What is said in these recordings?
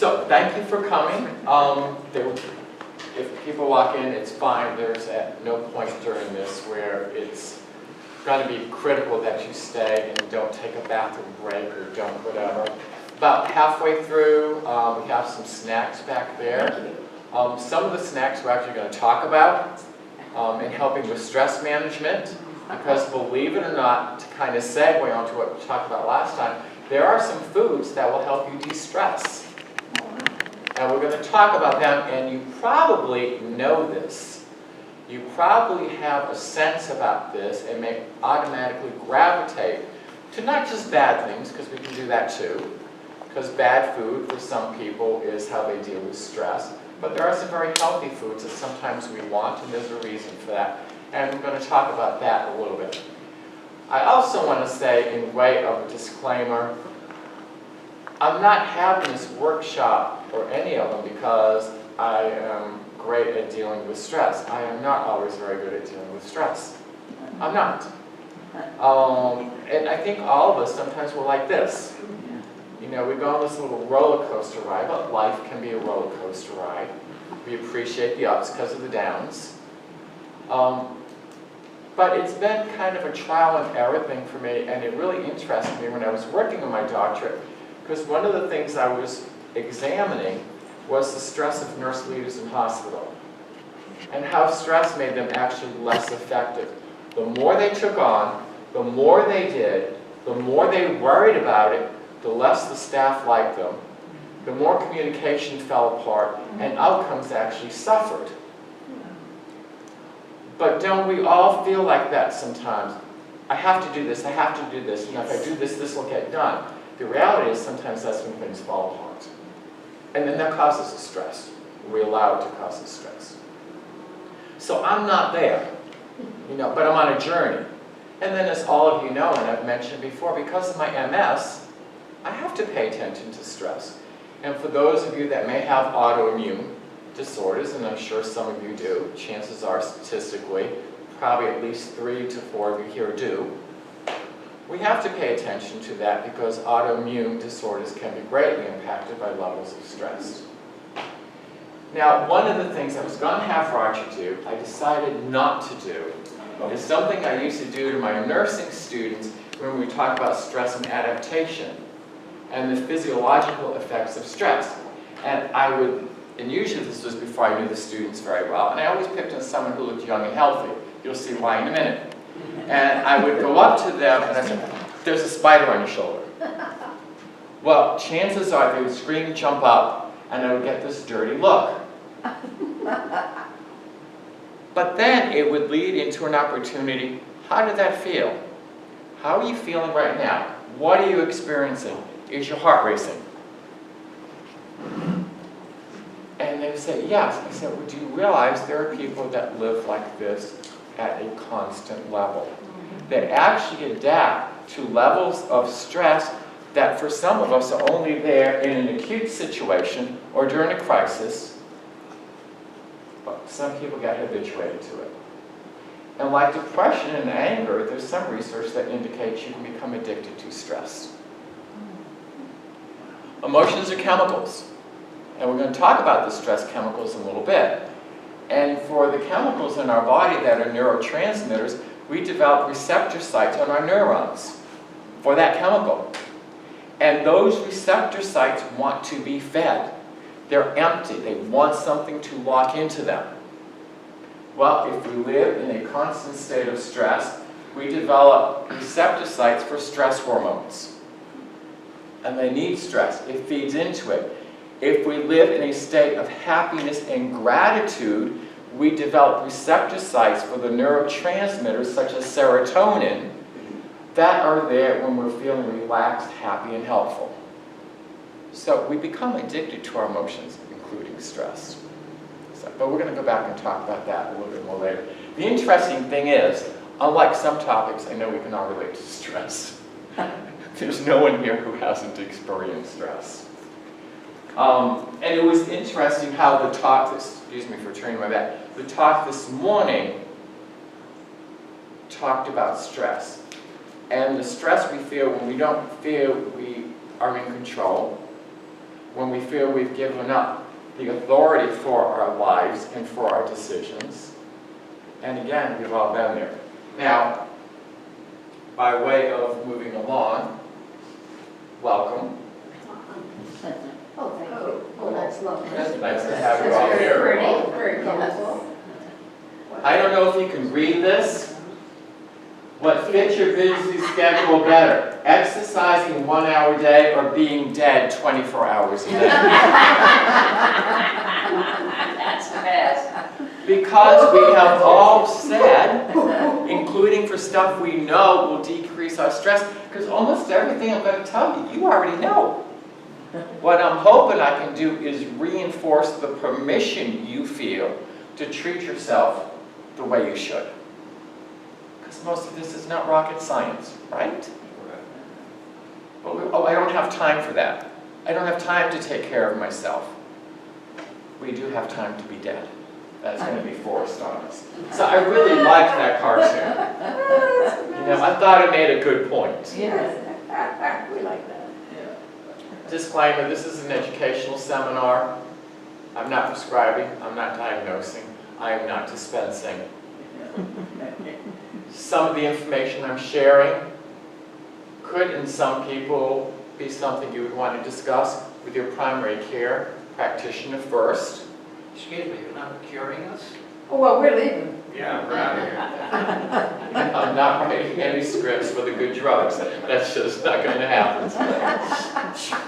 So, thank you for coming. If people walk in, it's fine. There's at no point during this where it's going to be critical that you stay and don't take a bathroom break or don't whatever. About halfway through, we have some snacks back there. Some of the snacks we're actually going to talk about in helping with stress management, because believe it or not, to kind of segue onto what we talked about last time, there are some foods that will help you de-stress. And we're going to talk about them, and you probably know this. You probably have a sense about this and may automatically gravitate to not just bad things, because we can do that too, because bad food for some people is how they deal with stress. But there are some very healthy foods that sometimes we want, and there's a reason for that. And we're going to talk about that a little bit. I also want to say, in way of a disclaimer, I'm not having this workshop or any of them because I am great at dealing with stress. I am not always very good at dealing with stress. I'm not. And I think all of us sometimes we're like this. You know, we go on this little roller coaster ride, but life can be a roller coaster ride. We appreciate the ups because of the downs. But it's been kind of a trial and error thing for me, and it really interested me when I was working on my doctorate, because one of the things I was examining was the stress of nurse leaders in hospital, and how stress made them actually less effective. The more they took on, the more they did, the more they worried about it, the less the staff liked them, the more communication fell apart, and outcomes actually suffered. But don't we all feel like that sometimes? I have to do this, I have to do this, and if I do this, this will get done. The reality is sometimes that's when things fall apart. And then that causes us stress. We allow it to cause us stress. So I'm not there, but I'm on a journey. And then as all of you know, and I've mentioned before, because of my MS, I have to pay attention to stress. And for those of you that may have autoimmune disorders, and I'm sure some of you do, chances are statistically, probably at least 3 to 4 of you here do, we have to pay attention to that because autoimmune disorders can be greatly impacted by levels of stress. Now, one of the things I was going to have Roger do, I decided not to do, is something I used to do to my nursing students when we talk about stress and adaptation and the physiological effects of stress. And usually this was before I knew the students very well, and I always picked on someone who looked young and healthy. You'll see why in a minute. And I would go up to them and I said, "There's a spider on your shoulder." Well, chances are they would scream, jump up, and I would get this dirty look. But then it would lead into an opportunity. How did that feel? How are you feeling right now? What are you experiencing? Is your heart racing? And they would say, yes. I said, well, do you realize there are people that live like this at a constant level? That actually adapt to levels of stress that for some of us are only there in an acute situation or during a crisis, but some people get habituated to it. And like depression and anger, there's some research that indicates you can become addicted to stress. Emotions are chemicals. And we're going to talk about the stress chemicals in a little bit. And for the chemicals in our body that are neurotransmitters, we develop receptor sites on our neurons for that chemical. And those receptor sites want to be fed. They're empty. They want something to lock into them. Well, if we live in a constant state of stress, we develop receptor sites for stress hormones. And they need stress. It feeds into it. If we live in a state of happiness and gratitude, we develop receptor sites for the neurotransmitters such as serotonin that are there when we're feeling relaxed, happy, and helpful. So we become addicted to our emotions, including stress. But we're going to go back and talk about that a little bit more later. The interesting thing is, unlike some topics, I know we can all relate to stress. There's no one here who hasn't experienced stress. And it was interesting how the talk, excuse me for turning my back, the talk this morning talked about stress. And the stress we feel when we don't feel we are in control. when we feel we've given up the authority for our lives and for our decisions. And again, we've all been there. Now, by way of moving along, welcome. Oh, thank you. Oh, that's lovely. It's nice to have you all here. Pretty, very colorful. I don't know if you can read this. What fits your busy schedule better? Exercising 1 hour a day or being dead 24 hours a day? That's fast. Because we have all said, including for stuff we know will decrease our stress, because almost everything I'm going to tell you, you already know. What I'm hoping I can do is reinforce the permission you feel to treat yourself the way you should. Because most of this is not rocket science, right? But I don't have time for that. I don't have time to take care of myself. We do have time to be dead. That's going to be forced on us. So I really liked that cartoon. You know, I thought it made a good point. Yes, we like that. Disclaimer, this is an educational seminar. I'm not prescribing, I'm not diagnosing, I am not dispensing. Some of the information I'm sharing could, in some people, be something you would want to discuss with your primary care practitioner first. Excuse me, you're not curing us? Oh, well, we're leaving. Yeah, we're out of here. I'm not writing any scripts for the good drugs. That's just not going to happen today.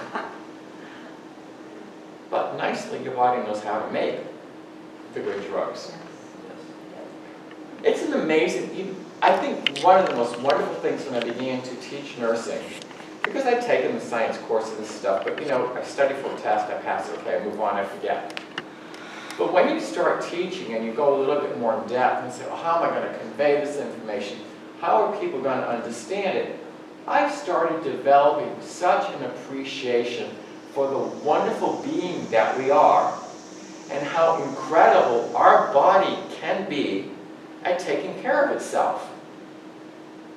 But nicely, your body knows how to make the good drugs. It's an amazing, I think one of the most wonderful things when I began to teach nursing, because I'd taken the science course and this stuff, but you know, I study for a test, I pass it, okay, I move on, I forget. But when you start teaching and you go a little bit more in depth and say, well, how am I going to convey this information? How are people going to understand it? I started developing such an appreciation for the wonderful being that we are and how incredible our body can be at taking care of itself.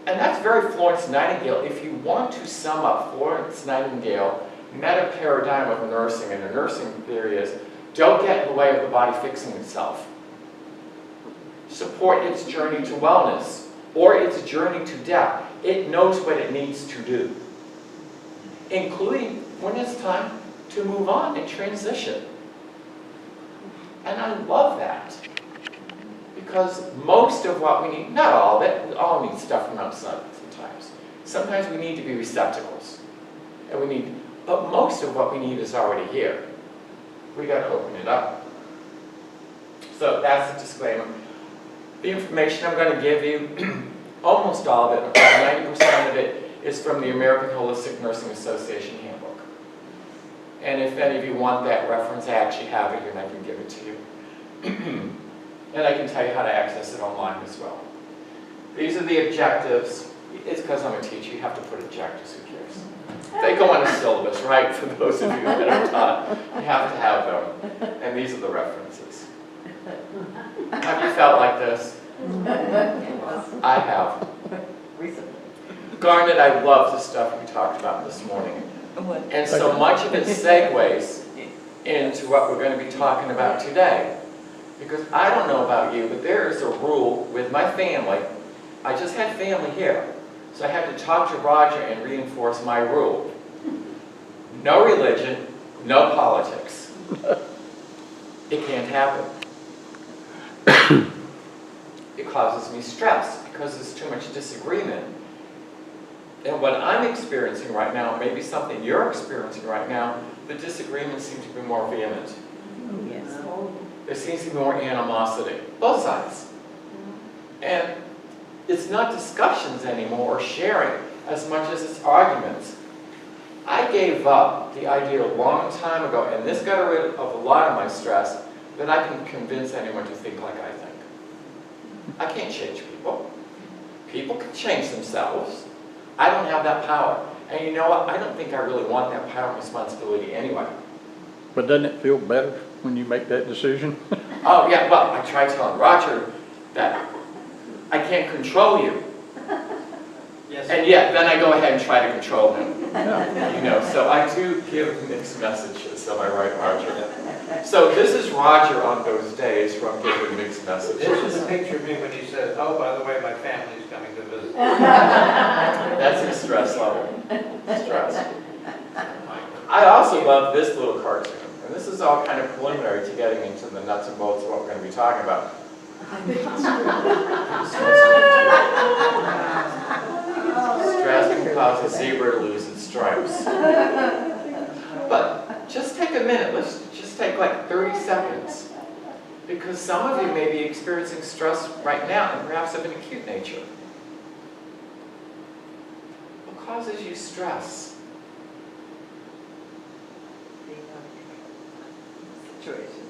And that's very Florence Nightingale. If you want to sum up Florence Nightingale, meta-paradigm of nursing, and the nursing theory is, don't get in the way of the body fixing itself. Support its journey to wellness or its journey to death. It knows what it needs to do, including when it's time to move on and transition. And I love that. Because most of what we need, not all of it, we all need stuff from outside sometimes. Sometimes we need to be receptacles. But most of what we need is already here. We got to open it up. So that's the disclaimer. The information I'm going to give you, almost all of it, about 90% of it, is from the American Holistic Nursing Association handbook. And if any of you want that reference, I actually have it here and I can give it to you. And I can tell you how to access it online as well. These are the objectives. It's because I'm a teacher, you have to put objectives, who cares? They go on a syllabus, right? For those of you that are taught, you have to have them. And these are the references. Have you felt like this? I have. Recently. Garnet, I love the stuff we talked about this morning. And so much of it segues into what we're going to be talking about today. Because I don't know about you, but there is a rule with my family. I just had family here. So I had to talk to Roger and reinforce my rule. No religion, no politics. It can't happen. It causes me stress because there's too much disagreement. And what I'm experiencing right now, maybe something you're experiencing right now, the disagreements seem to be more vehement. Yes. There seems to be more animosity, both sides. And it's not discussions anymore or sharing as much as it's arguments. I gave up the idea a long time ago, and this got rid of a lot of my stress, that I can convince anyone to think like I think. I can't change people. People can change themselves. I don't have that power. And you know what? I don't think I really want that power and responsibility anyway. But doesn't it feel better when you make that decision? Oh yeah, well, I tried telling Roger that I can't control you. Yes. And yet, then I go ahead and try to control him. You know, so I do give mixed messages, am I right, Roger? So this is Roger on those days where I'm giving mixed messages. This is a picture of me when he says, oh, by the way, my family's coming to visit. That's his stress level. Stress. I also love this little cartoon, and this is all kind of preliminary to getting into the nuts and bolts of what we're going to be talking about. Stress can cause a zebra to lose its stripes. But just take a minute, let's just take like 30 seconds. Because some of you may be experiencing stress right now, and perhaps of an acute nature. What causes you stress? Situation.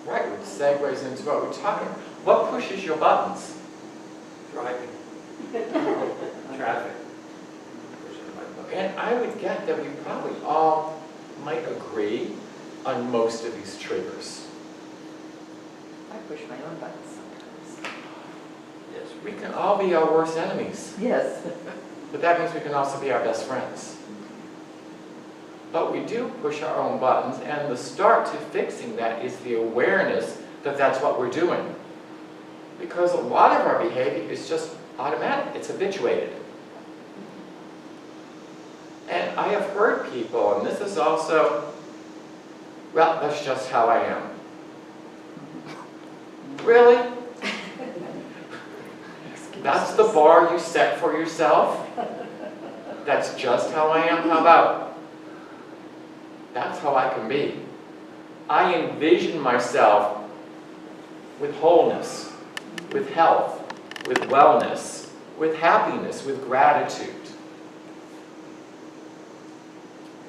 Right, which segues into what we're talking about. What pushes your buttons? Driving. Traffic. And I would get that we probably all might agree on most of these triggers. I push my own buttons sometimes. Yes. We can all be our worst enemies, Yes. but that means we can also be our best friends. But we do push our own buttons, and the start to fixing that is the awareness that that's what we're doing. Because a lot of our behavior is just automatic, it's habituated. And I have heard people, and this is also, well, that's just how I am. Really? That's the bar you set for yourself? That's just how I am? How about, that's how I can be. I envision myself with wholeness, with health, with wellness, with happiness, with gratitude.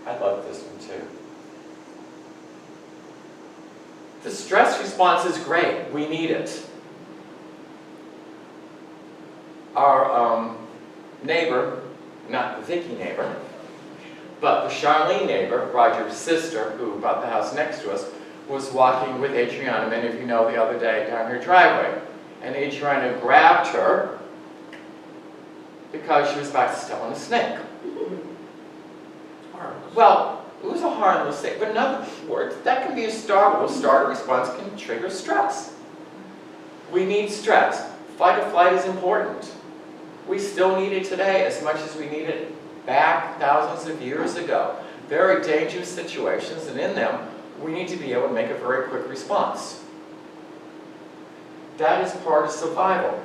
I love this one too. The stress response is great. We need it. Our neighbor, not the Vicky neighbor, but the Charlene neighbor, Roger's sister, who bought the house next to us, was walking with Adriana, many of you know, the other day down her driveway. And Adriana grabbed her because she was about to step on a snake. Harmless. Well, it was a harmless thing, but in other words, that can be a startle. A startle response can trigger stress. We need stress. Fight or flight is important. We still need it today as much as we need it back thousands of years ago. Very dangerous situations, and in them, we need to be able to make a very quick response. That is part of survival.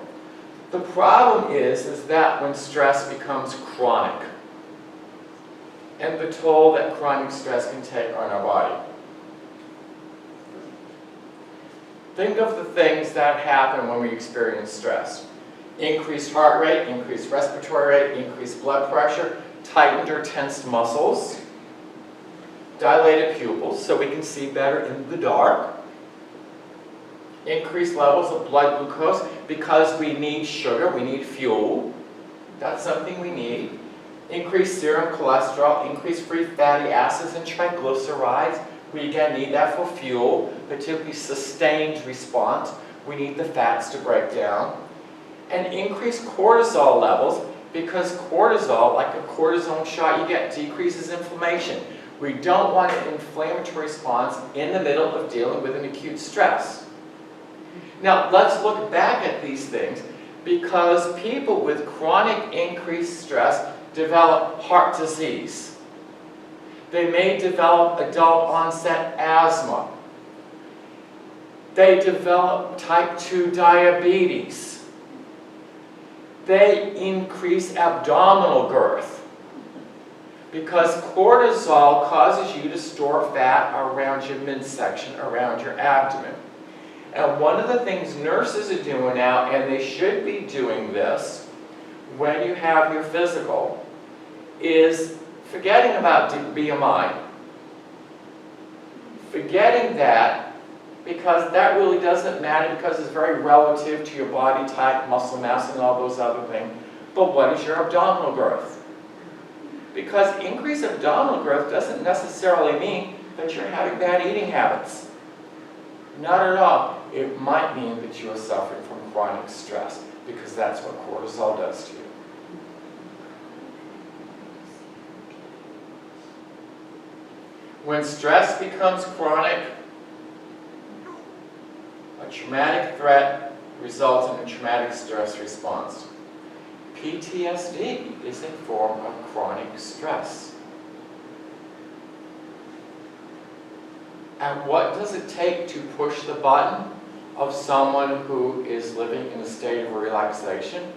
The problem is that when stress becomes chronic, and the toll that chronic stress can take on our body. Think of the things that happen when we experience stress. Increased heart rate, increased respiratory rate, increased blood pressure, tightened or tensed muscles, dilated pupils so we can see better in the dark, increased levels of blood glucose because we need sugar, we need fuel. That's something we need. Increased serum cholesterol, increased free fatty acids and triglycerides. We again need that for fuel, particularly sustained response. We need the fats to break down. And increased cortisol levels because cortisol, like a cortisone shot you get, decreases inflammation. We don't want an inflammatory response in the middle of dealing with an acute stress. Now, let's look back at these things because people with chronic increased stress develop heart disease. They may develop adult onset asthma. They develop type 2 diabetes. They increase abdominal girth because cortisol causes you to store fat around your midsection, around your abdomen. And one of the things nurses are doing now, and they should be doing this when you have your physical, is forgetting about BMI. Forgetting that because that really doesn't matter because it's very relative to your body type, muscle mass, and all those other things. But what is your abdominal growth? Because increased abdominal growth doesn't necessarily mean that you're having bad eating habits. Not at all. It might mean that you are suffering from chronic stress because that's what cortisol does to you. When stress becomes chronic, a traumatic threat results in a traumatic stress response. PTSD is a form of chronic stress. And what does it take to push the button of someone who is living in a state of relaxation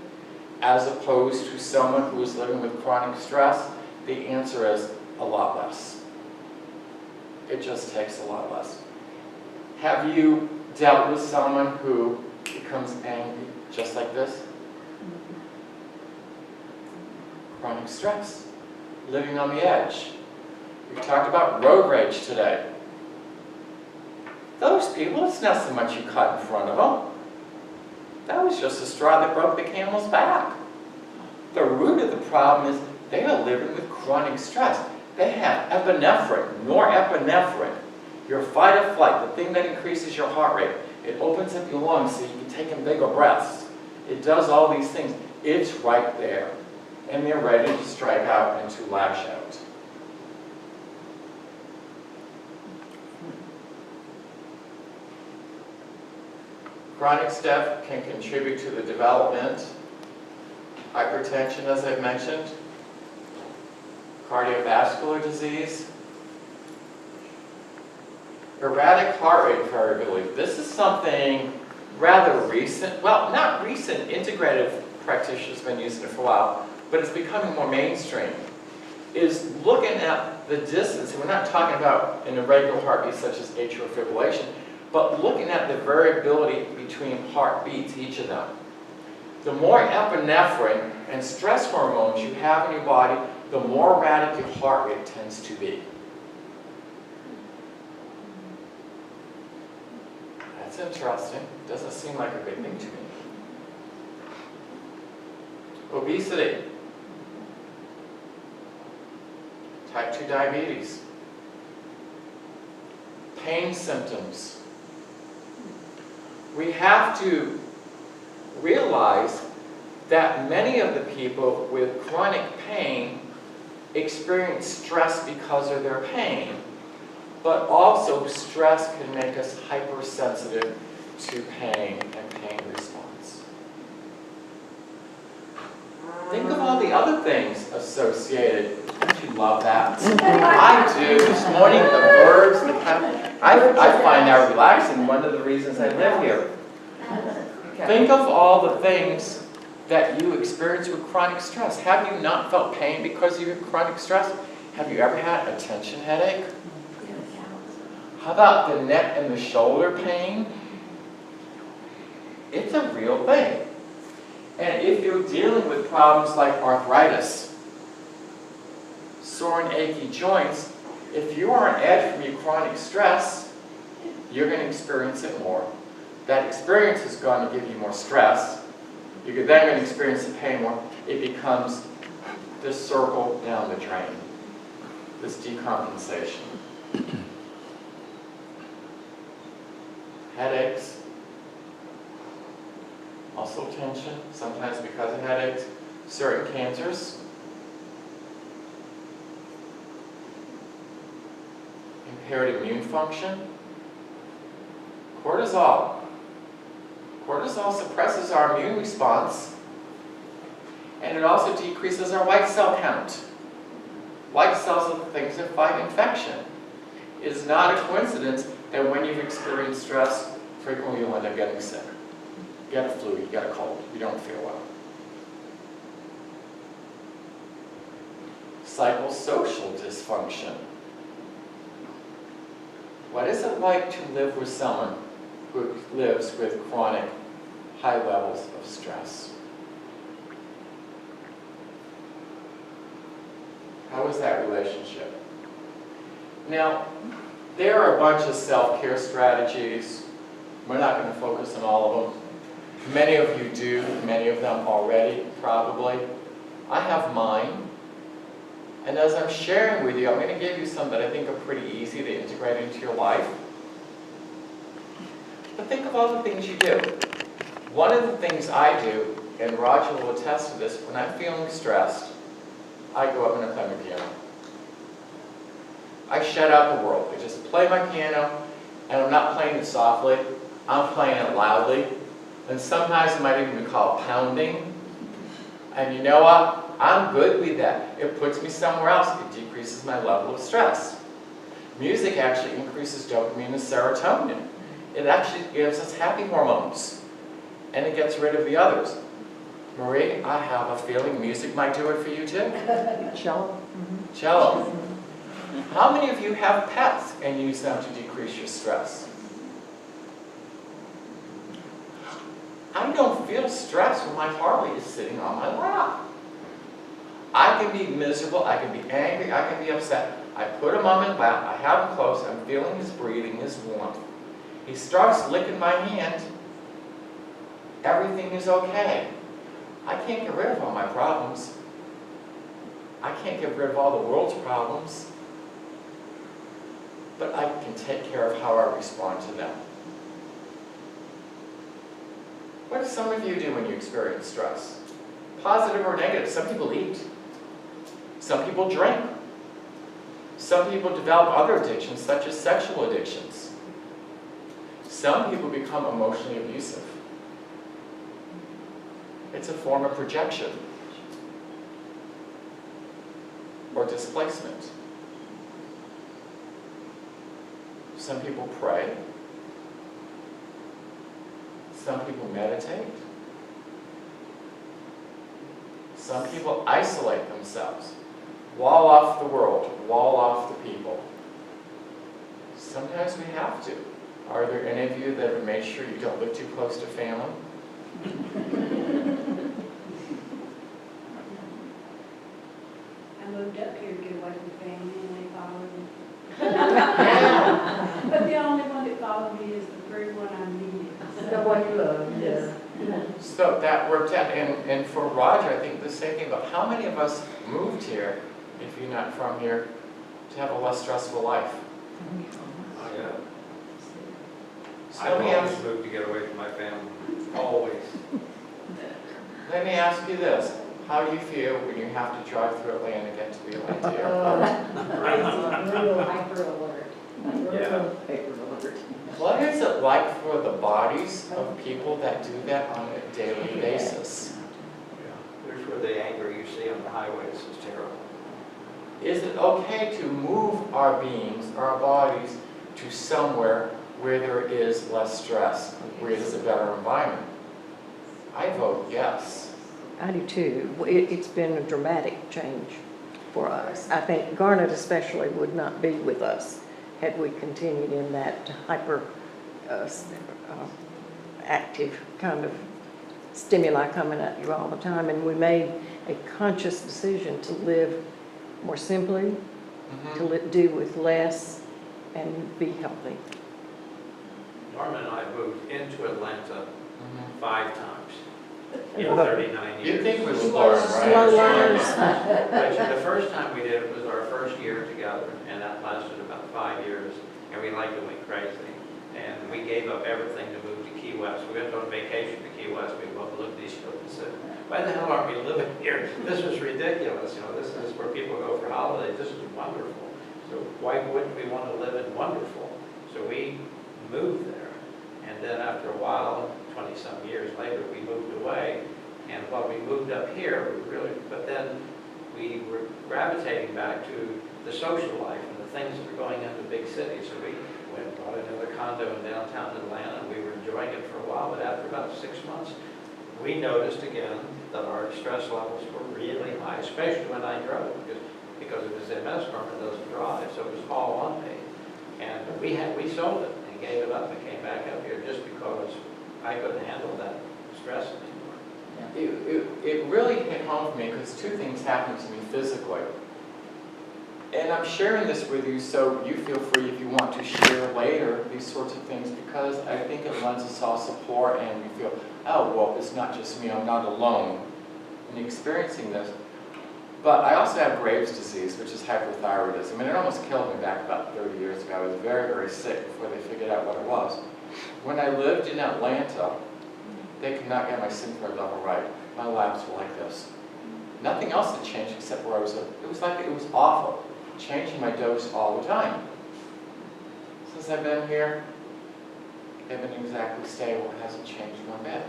as opposed to someone who is living with chronic stress? The answer is a lot less. It just takes a lot less. Have you dealt with someone who becomes angry just like this? Chronic stress, living on the edge. We talked about road rage today. Those people, it's not so much you cut in front of them. That was just a straw that broke the camel's back. The root of the problem is they are living with chronic stress. They have epinephrine, norepinephrine, your fight or flight, the thing that increases your heart rate. It opens up your lungs so you can take in bigger breaths. It does all these things. It's right there. And they're ready to strike out and to lash out. Chronic stress can contribute to the development, hypertension, as I've mentioned, cardiovascular disease, erratic heart rate variability. This is something rather recent, well, not recent, integrative practitioners have been using it for a while, but it's becoming more mainstream, is looking at the distance, and we're not talking about an irregular heartbeat such as atrial fibrillation, but looking at the variability between heartbeats, each of them. The more epinephrine and stress hormones you have in your body, the more erratic your heart rate tends to be. That's interesting. Doesn't seem like a big thing to me. Obesity. Type 2 diabetes. Pain symptoms. We have to realize that many of the people with chronic pain experience stress because of their pain, but also stress can make us hypersensitive to pain and pain response. Think of all the other things associated. Don't you love that? I do. This morning, the birds, the cat. I find that relaxing. One of the reasons I live here. Think of all the things that you experience with chronic stress. Have you not felt pain because you have chronic stress? Have you ever had a tension headache? How about the neck and the shoulder pain? It's a real thing. And if you're dealing with problems like arthritis, sore and achy joints, if you are on edge from your chronic stress, you're going to experience it more. That experience is going to give you more stress. You're then going to experience the pain more. It becomes this circle down the drain, this decompensation. Headaches, muscle tension, sometimes because of headaches, certain cancers, impaired immune function, cortisol. Cortisol suppresses our immune response, and it also decreases our white cell count. White cells are the things that fight infection. It is not a coincidence that when you've experienced stress, frequently you'll end up getting sick. You get a flu, you get a cold, you don't feel well. Psychosocial dysfunction. What is it like to live with someone who lives with chronic high levels of stress? How is that relationship? Now, there are a bunch of self-care strategies. We're not going to focus on all of them. Many of you do, many of them already, probably. I have mine. And as I'm sharing with you, I'm going to give you some that I think are pretty easy to integrate into your life. But think of all the things you do. One of the things I do, and Roger will attest to this, when I'm feeling stressed, I go up and I play my piano. I shut out the world. I just play my piano, and I'm not playing it softly, I'm playing it loudly. And sometimes I might even be called pounding. And you know what? I'm good with that. It puts me somewhere else. It decreases my level of stress. Music actually increases dopamine and serotonin. It actually gives us happy hormones. And it gets rid of the others. Marie, I have a feeling music might do it for you too. Cello? Cello. How many of you have pets and use them to decrease your stress? I don't feel stressed when my Harley is sitting on my lap. I can be miserable, I can be angry, I can be upset. I put him on my lap, I have him close, I'm feeling his breathing, his warmth. He starts licking my hand. Everything is okay. I can't get rid of all my problems. I can't get rid of all the world's problems. But I can take care of how I respond to them. What do some of you do when you experience stress? Positive or negative? Some people eat. Some people drink. Some people develop other addictions, such as sexual addictions. Some people become emotionally abusive. It's a form of projection or displacement. Some people pray. Some people meditate. Some people isolate themselves, wall off the world, wall off the people. Sometimes we have to. Are there any of you that have made sure you don't live too close to family? I moved up here to get away from family and they followed me. Yeah. But the only one that followed me is the very one I needed. The one you love, Yes. So that worked out. And for Roger, I think the same thing. But how many of us moved here, if you're not from here, to have a less stressful life? Oh, yeah. So I've let me ask, always moved to get away from my family, always. let me ask you this. How do you feel when you have to drive through Atlanta to get to the Atlanta airport? Real hyper alert. Yeah. Hyper alert. What is it like for the bodies of people that do that on a daily basis? Yeah. There's where the anger you see on the highways is terrible. Is it okay to move our beings, our bodies, to somewhere where there is less stress, where there's a better environment? I vote yes. I do too. It's been a dramatic change for us. I think Garnet especially would not be with us had we continued in that hyper active kind of stimuli coming at you all the time. And we made a conscious decision to live more simply, to do with less, and be healthy. Norman and I moved into Atlanta 5 times in Yeah. 39 years. You think we're slow, right? Slow learners. But the first time we did it was our first year together, and that lasted about 5 years, and we liked it, went crazy. And we gave up everything to move to Key West. We went on vacation to Key West. We both looked at each other and said, why the hell aren't we living here? This is ridiculous. You know, this is where people go for holidays. This is wonderful. So why wouldn't we want to live in wonderful? So we moved there. And then after a while, 20-some years later, we moved away. And while we moved up here, but then we were gravitating back to the social life and the things that were going on in the big cities. So we went and bought another condo in downtown Atlanta, and we were enjoying it for a while, but after about 6 months, we noticed again that our stress levels were really high, especially when I drove, because of his MS, Norman doesn't drive, so it was all on me. And we sold it and gave it up and came back up here just because I couldn't handle that stress anymore. It really hit home for me because 2 things happened to me physically. And I'm sharing this with you so you feel free if you want to share later these sorts of things, because I think it lends us all support and we feel, oh, well, it's not just me, I'm not alone in experiencing this. But I also have Graves' disease, which is hyperthyroidism, and it almost killed me back about 30 years ago. I was very, very sick before they figured out what it was. When I lived in Atlanta, they could not get my synchro level right. My labs were like this. Nothing else had changed except where I was. It was like it was awful. changing my dose all the time. Since I've been here, I've been exactly stable, it hasn't changed one bit.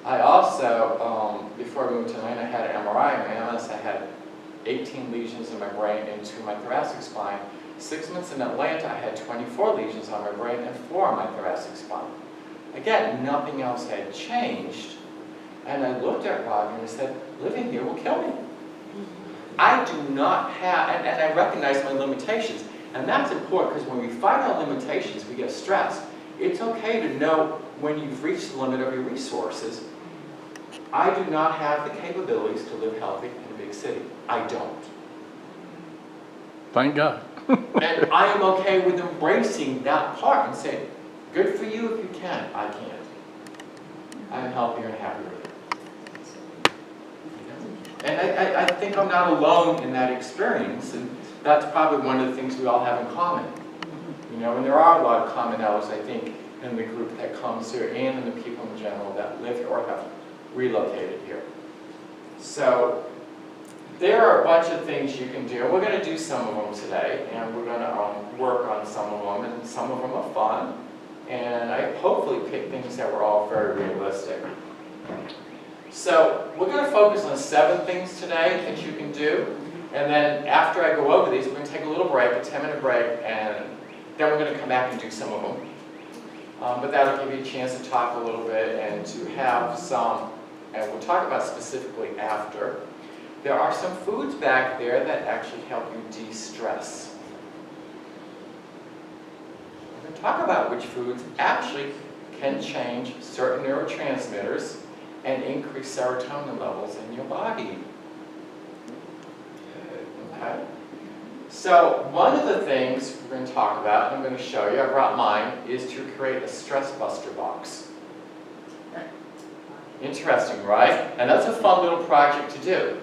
I also, before I moved to Atlanta, I had an MRI in my MS. I had 18 lesions in my brain and 2 in my thoracic spine. 6 months in Atlanta, I had 24 lesions on my brain and 4 on my thoracic spine. Again, nothing else had changed. And I looked at Roger and I said, living here will kill me. I do not have, and I recognize my limitations. And that's important because when we find our limitations, we get stressed. It's okay to know when you've reached the limit of your resources. I do not have the capabilities to live healthy in a big city. I don't. Thank God. And I am okay with embracing that part and saying, good for you if you can. I can't. I'm healthier and happier with it. And I think I'm not alone in that experience, and that's probably one of the things we all have in common. You know, and there are a lot of commonalities, I think, in the group that comes here and in the people in general that live here or have relocated here. So there are a bunch of things you can do. We're going to do some of them today, and we're going to work on some of them, and some of them are fun. And I hopefully picked things that were all very realistic. So we're going to focus on 7 things today that you can do. And then after I go over these, we're going to take a little break, a 10-minute break, and then we're going to come back and do some of them. But that'll give you a chance to talk a little bit and to have some, and we'll talk about specifically after. There are some foods back there that actually help you de-stress. We're going to talk about which foods actually can change certain neurotransmitters and increase serotonin levels in your body. Okay? So one of the things we're going to talk about, and I'm going to show you, I brought mine, is to create a stress buster box. Interesting, right? And that's a fun little project to do.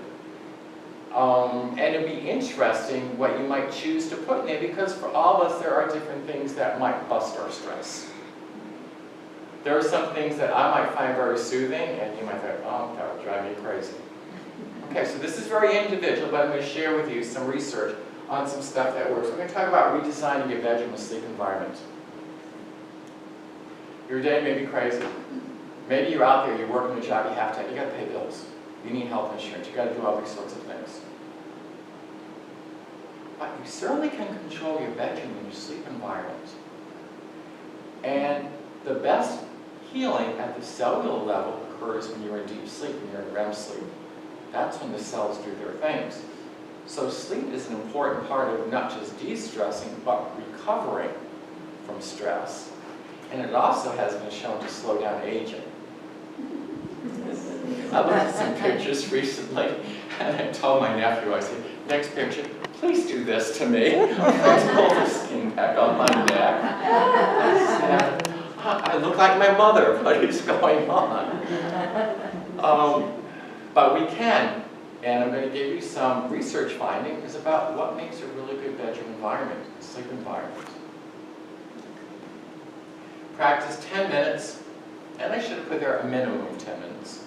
And it'd be interesting what you might choose to put in there, because for all of us there are different things that might bust our stress. There are some things that I might find very soothing, and you might think, oh, that would drive me crazy. Okay, so this is very individual, but I'm going to share with you some research on some stuff that works. We're going to talk about redesigning your bedroom and sleep environment. Your day may be crazy. Maybe you're out there, you're working a job, you got to pay bills. You need health insurance, you got to do all these sorts of things. But you certainly can control your bedroom and your sleep environment. And the best healing at the cellular level occurs when you're in deep sleep, when you're in REM sleep. That's when the cells do their things. So sleep is an important part of not just de-stressing, but recovering from stress. And it also has been shown to slow down aging. I looked at some pictures recently, and I told my nephew, I said, next picture, please do this to me. Let's pull the skin back on my neck. I said, I look like my mother, what is going on? But we can. And I'm going to give you some research findings about what makes a really good bedroom environment, sleep environment. Practice 10 minutes, and I should have put there a minimum of 10 minutes.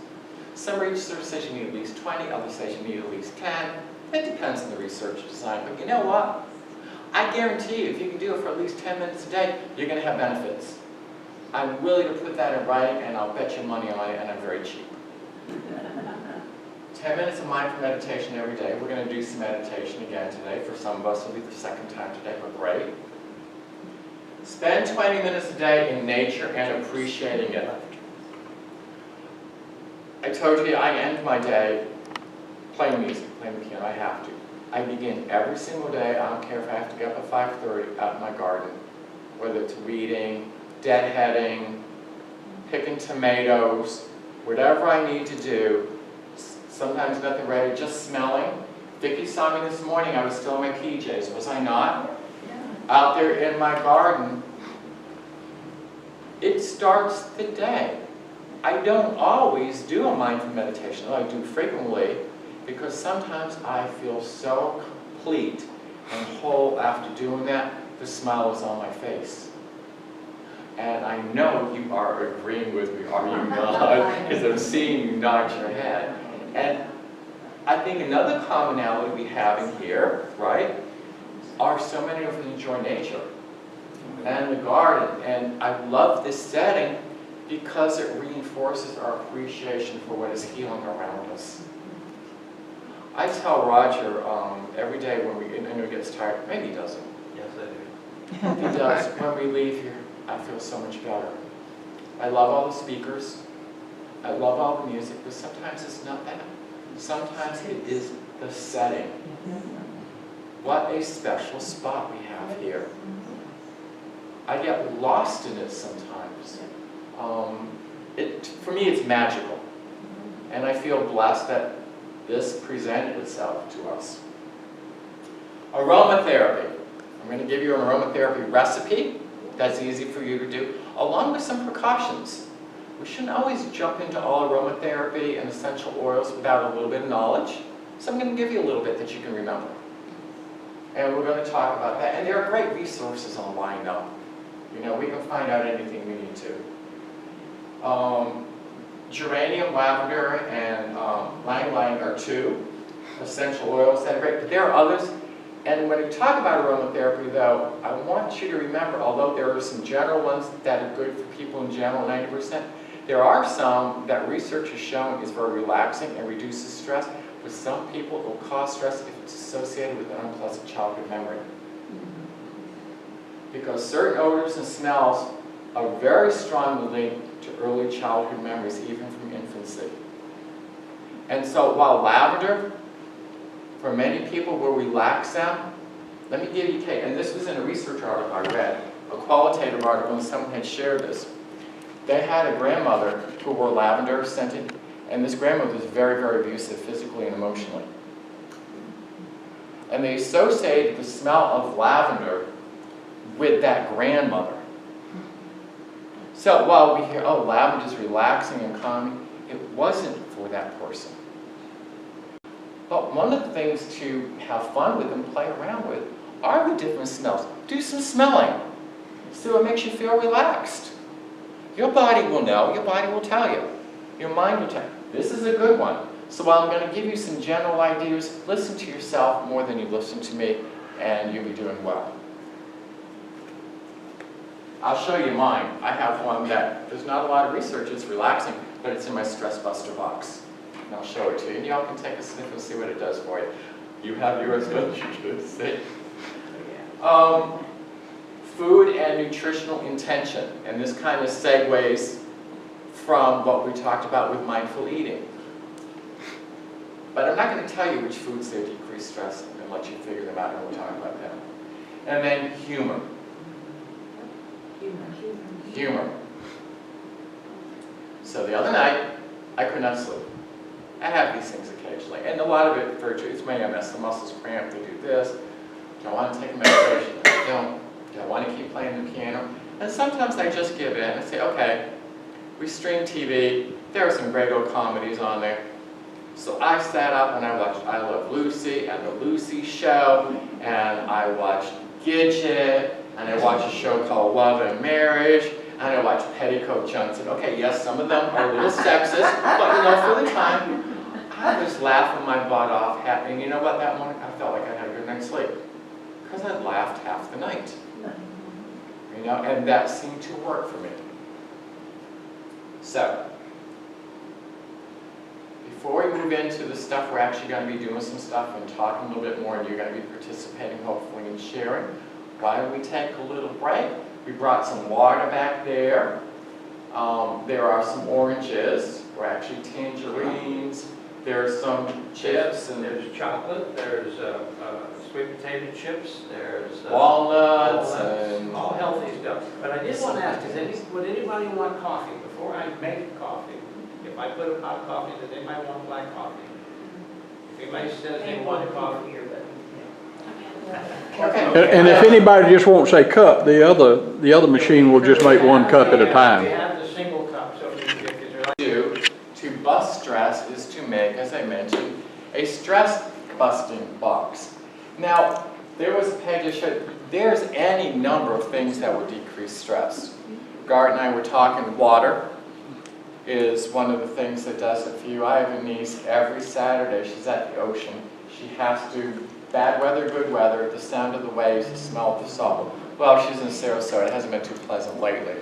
Some research says you need at least 20, others say you need at least 10. It depends on the research design, but you know what? I guarantee you, if you can do it for at least 10 minutes a day, you're going to have benefits. I'm willing to put that in writing, and I'll bet you money on it, and I'm very cheap. 10 minutes of mindful meditation every day. We're going to do some meditation again today. For some of us, it'll be the second time today, but great. Spend 20 minutes a day in nature and appreciating it. I told you I end my day playing music, playing the piano. I have to. I begin every single day. I don't care if I have to get up at 5:30 out in my garden, whether it's weeding, deadheading, picking tomatoes, whatever I need to do. Sometimes nothing ready, just smelling. Vicki saw me this morning, I was still in my PJs, was I not? Out there in my garden. It starts the day. I don't always do a mindful meditation, though I do frequently, because sometimes I feel so complete and whole after doing that, the smile is on my face. And I know you are agreeing with me, are you not? Because I'm seeing you nod your head. And I think another commonality we have in here, right, are so many of us enjoy nature and the garden. And I love this setting because it reinforces our appreciation for what is healing around us. I tell Roger every day when I know he gets tired, maybe he doesn't. Yes, I do. He does. When we leave here, I feel so much better. I love all the speakers. I love all the music, but sometimes it's not that. Sometimes it is the setting. What a special spot we have here. I get lost in it sometimes. For me, it's magical. And I feel blessed that this presented itself to us. Aromatherapy. I'm going to give you an aromatherapy recipe that's easy for you to do, along with some precautions. We shouldn't always jump into all aromatherapy and essential oils without a little bit of knowledge. So I'm going to give you a little bit that you can remember. And we're going to talk about that. And there are great resources online now. You know, we can find out anything we need to. Geranium, lavender, and ylang-ylang are two essential oils that are great. But there are others. And when we talk about aromatherapy, though, I want you to remember, although there are some general ones that are good for people in general, 90%, there are some that research has shown is very relaxing and reduces stress. With some people, it will cause stress if it's associated with an unpleasant childhood memory. Because certain odors and smells are very strongly linked to early childhood memories, even from infancy. And so while lavender, for many people, will relax them, let me give you a case. And this was in a research article I read, a qualitative article, and someone had shared this. They had a grandmother who wore lavender scented, and this grandmother was very, very abusive physically and emotionally. And they associated the smell of lavender with that grandmother. So while we hear, oh, lavender is relaxing and calming, it wasn't for that person. But one of the things to have fun with and play around with are the different smells. Do some smelling. See what makes you feel relaxed. Your body will know, your body will tell you. Your mind will tell you. This is a good one. So while I'm going to give you some general ideas, listen to yourself more than you listen to me, and you'll be doing well. I'll show you mine. I have one that there's not a lot of research, it's relaxing, but it's in my Stress Buster box. And I'll show it to you. And y'all can take a sniff and see what it does for you. You have yours, don't you? Good. See? Food and nutritional intention. And this kind of segues from what we talked about with mindful eating. But I'm not going to tell you which foods they decrease stress and let you figure them out when we're talking about them. And then humor. Humor. So the other night, I could not sleep. I have these things occasionally, and a lot of it for it's my MS. The muscles cramp. They do this. Do I want to take a medication? I don't. Do I want to keep playing the piano? And sometimes I just give in and say, okay, we stream TV. There are some great old comedies on there. So I sat up and I watched I Love Lucy and The Lucy Show, and I watched Gidget, and I watched a show called Love and Marriage, and I watched Petticoat Johnson. Okay, yes, some of them are a little sexist, but you know, for the time, I was laughing my butt off. And you know what, that morning, I felt like I had a good night's sleep. Because I laughed half the night. You know, and that seemed to work for me. So, before we move into the stuff, we're actually going to be doing some stuff and talking a little bit more, and you're going to be participating, hopefully, in sharing. Why don't we take a little break? We brought some water back there. There are some oranges, or actually tangerines. There's some chips, and There's chocolate, there's sweet potato chips, there's walnuts, and all healthy stuff. But I did want to ask, would anybody want coffee? Before I make coffee, if I put a pot of coffee, does anybody want black coffee? If anybody says they want coffee, okay. And if anybody just won't say cup, the other machine will just make one cup at a we time. have the single cup, so if you're like, To bust stress is to make, as I mentioned, a stress busting box. Now, there was a page that showed there's any number of things that would decrease stress. Gart and I were talking water is one of the things that does it for you. I have a niece every Saturday, she's at the ocean. She has to, bad weather, good weather, the sound of the waves, the smell of the salt. Well, she's in Sarasota, it hasn't been too pleasant lately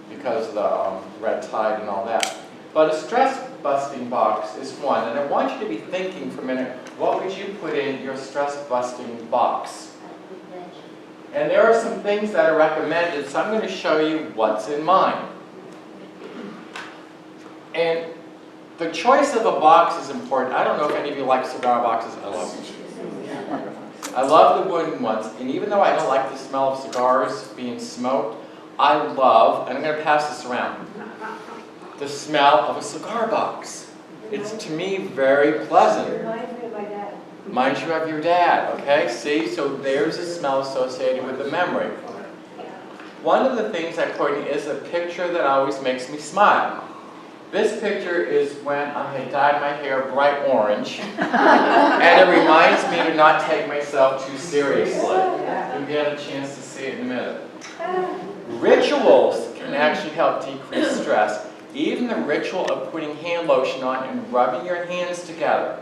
because of the red tide and all that. But a stress-busting box is one, and I want you to be thinking for a minute, what would you put in your stress-busting box? And there are some things that are recommended, so I'm going to show you what's in mine. And the choice of a box is important. I don't know if any of you like cigar boxes. I love them. I love the wooden ones. And even though I don't like the smell of cigars being smoked, I love, and I'm going to pass this around, the smell of a cigar box. It's, to me, very pleasant. Reminds me of my dad. Reminds you of your dad, okay? See, so there's a smell associated with the memory. One of the things I put in is a picture that always makes me smile. This picture is when I had dyed my hair bright orange, and it reminds me to not take myself too seriously. You'll get a chance to see it in a minute. Rituals can actually help decrease stress. Even the ritual of putting hand lotion on and rubbing your hands together.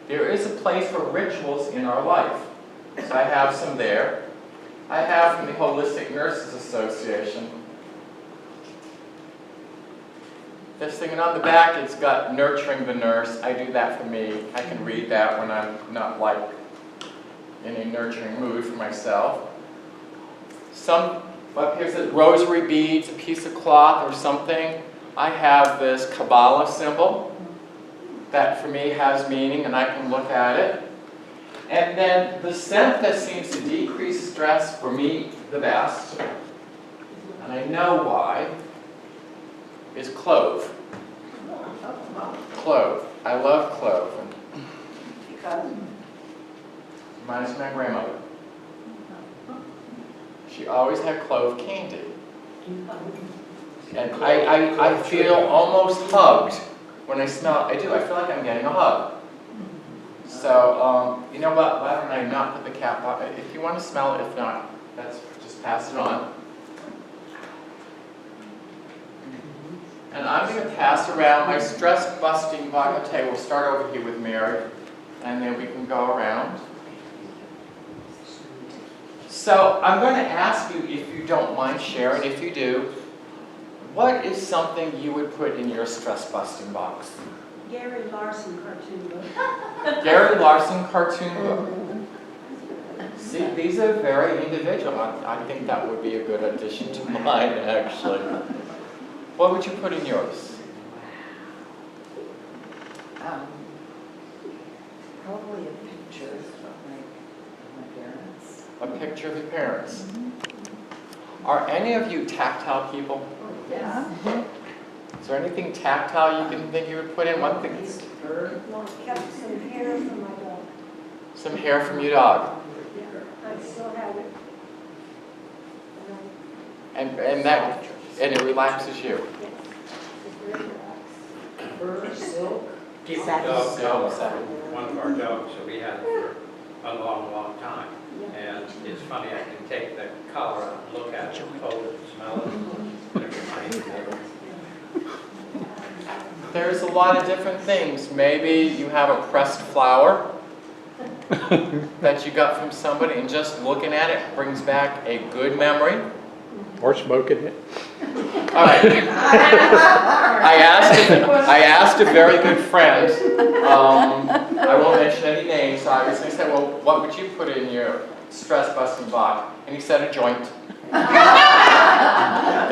There is a place for rituals in our life. So I have some there. I have from the Holistic Nurses Association. This thing, and on the back it's got nurturing the nurse. I do that for me. I can read that when I'm not like in a nurturing mood for myself. Some, up here says rosary beads, a piece of cloth or something. I have this Kabbalah symbol that for me has meaning and I can look at it. And then the scent that seems to decrease stress for me the best, and I know why, is clove. Clove. I love clove. Because Reminds me of my grandmother. She always had clove candy. And I feel almost hugged when I smell it. I do. I feel like I'm getting a hug. So, you know what? Why don't I not put the cap on? If you want to smell it, if not, that's just pass it on. And I'm going to pass around my stress-busting box. Okay, we'll start over here with Mary, and then we can go around. So I'm going to ask you, if you don't mind sharing, if you do, what is something you would put in your stress-busting box? Gary Larson cartoon book. Gary Larson cartoon book. See, these are very individual. I think that would be a good addition to mine, actually. What would you put in yours? Probably a picture of my parents. A picture of your parents. Are any of you tactile people? Yeah. Is there anything tactile you can think you would put in? One thing. Well, kept some hair from my dog. Some hair from your dog. I still have it. And it relaxes you. Yes, it's very relaxed. Fur, silk. Keep Satin. the dog collar, Satin. one of our dogs that we had for a long, long time. And it's funny, I can take the collar out and look at it, hold it, smell it, and it reminds me of it. There's a lot of different things. Maybe you have a pressed flower that you got from somebody, and just looking at it brings back a good memory. Or smoking it. All right. I asked a very good friend. I won't mention any names, obviously. I said, well, what would you put in your stress-busting box? And he said, a joint. That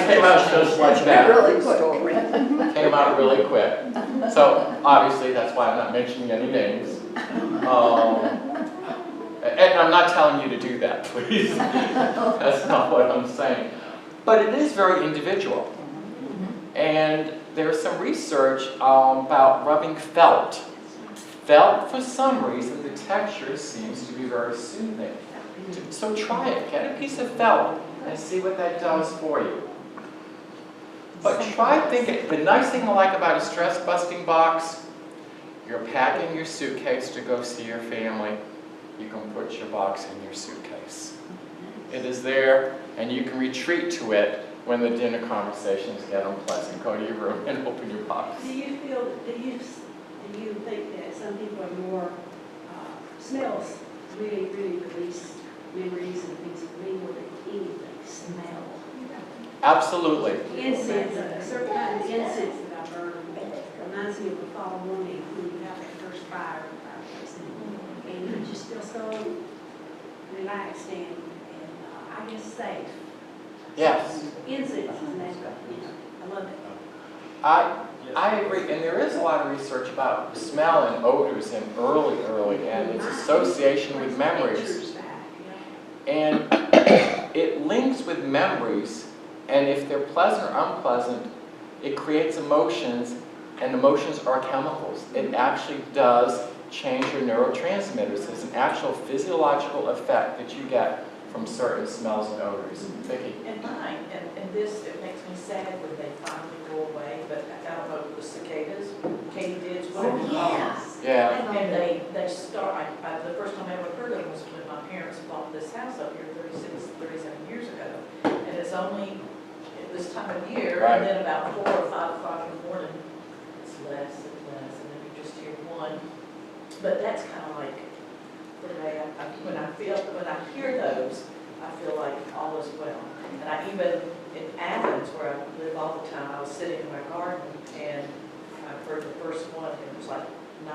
came out just like that. Really quick. Came out really quick. So obviously that's why I'm not mentioning any names. And I'm not telling you to do that, please. That's not what I'm saying. But it is very individual. And there's some research about rubbing felt. Felt, for some reason, the texture seems to be very soothing. So try it. Get a piece of felt and see what that does for you. But try thinking. The nice thing I like about a stress-busting box, you're packing your suitcase to go see your family. You can put your box in your suitcase. It is there, and you can retreat to it when the dinner conversations get unpleasant, go to your room and open your box. Do you think that some people are more, smells really release memories and things for me more than anything, smell? Absolutely. Incense, a certain kind of incense that I burn reminds me of the fall morning when you have that first fire in the fireplace. And you just feel so relaxed and I guess safe. Yes. Incense is natural, I love it. I agree, and there is a lot of research about smell and odors and early, and its association with memories. Pictures back, yeah. And it links with memories, and if they're pleasant or unpleasant, it creates emotions, and emotions are chemicals. It actually does change your neurotransmitters. There's an actual physiological effect that you get from certain smells and odors. Vicki? And mine, and this, it makes me sad when they finally go away, but I don't know, the cicadas, katydids, whatever you call them. Yeah. And they start, the first time I ever heard of them was when my parents bought this house up here 37 years ago. And it's only at this time of year, Right. and then about 4 or 5 o'clock in the morning, it's less and less, and then you just hear one. But that's kind of like the way when I hear those, I feel like all is well. And I even, in Athens, where I live all the time, I was sitting in my garden, and I heard the first one, and it was like 9:08, I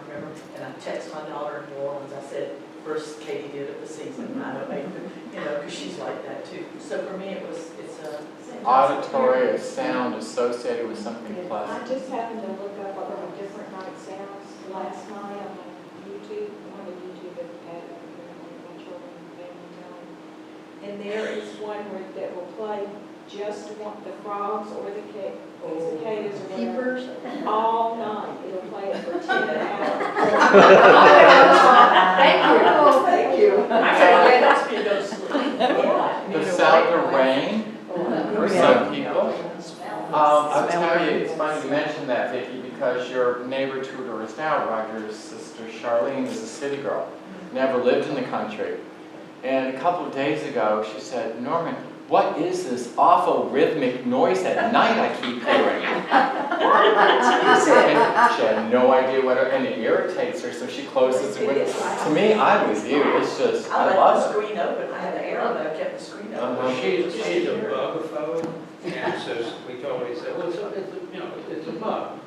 remember, and I texted my daughter in New Orleans, I said, first katydid of the season, 9:08, because she's like that too. So for me, it's a... Auditory, a sound associated with something I pleasant. just happened to look up different night sounds last night on YouTube, one of the YouTube that had my children and family time. And there is one that will play just the frogs or the cicadas or whatever, all night. It'll play it for 10 hours. Thank you. I can't wait else me to go to sleep. The sound of rain for some people. I'll tell you, it's funny you mention that, Vicki, because your neighbor tutor is now, Roger's sister Charlene, is a city girl, never lived in the country. And a couple of days ago, she said, Norman, what is this awful rhythmic noise at night I keep hearing? And she had no idea what and it irritates her, so she closes the window. To me, I'm with you, it's just, I I left the love it. screen open, I had the arrow, but I kept the screen open. Uh-huh. She's a bugaphobe, and so we told her, he said, well, it's a bug.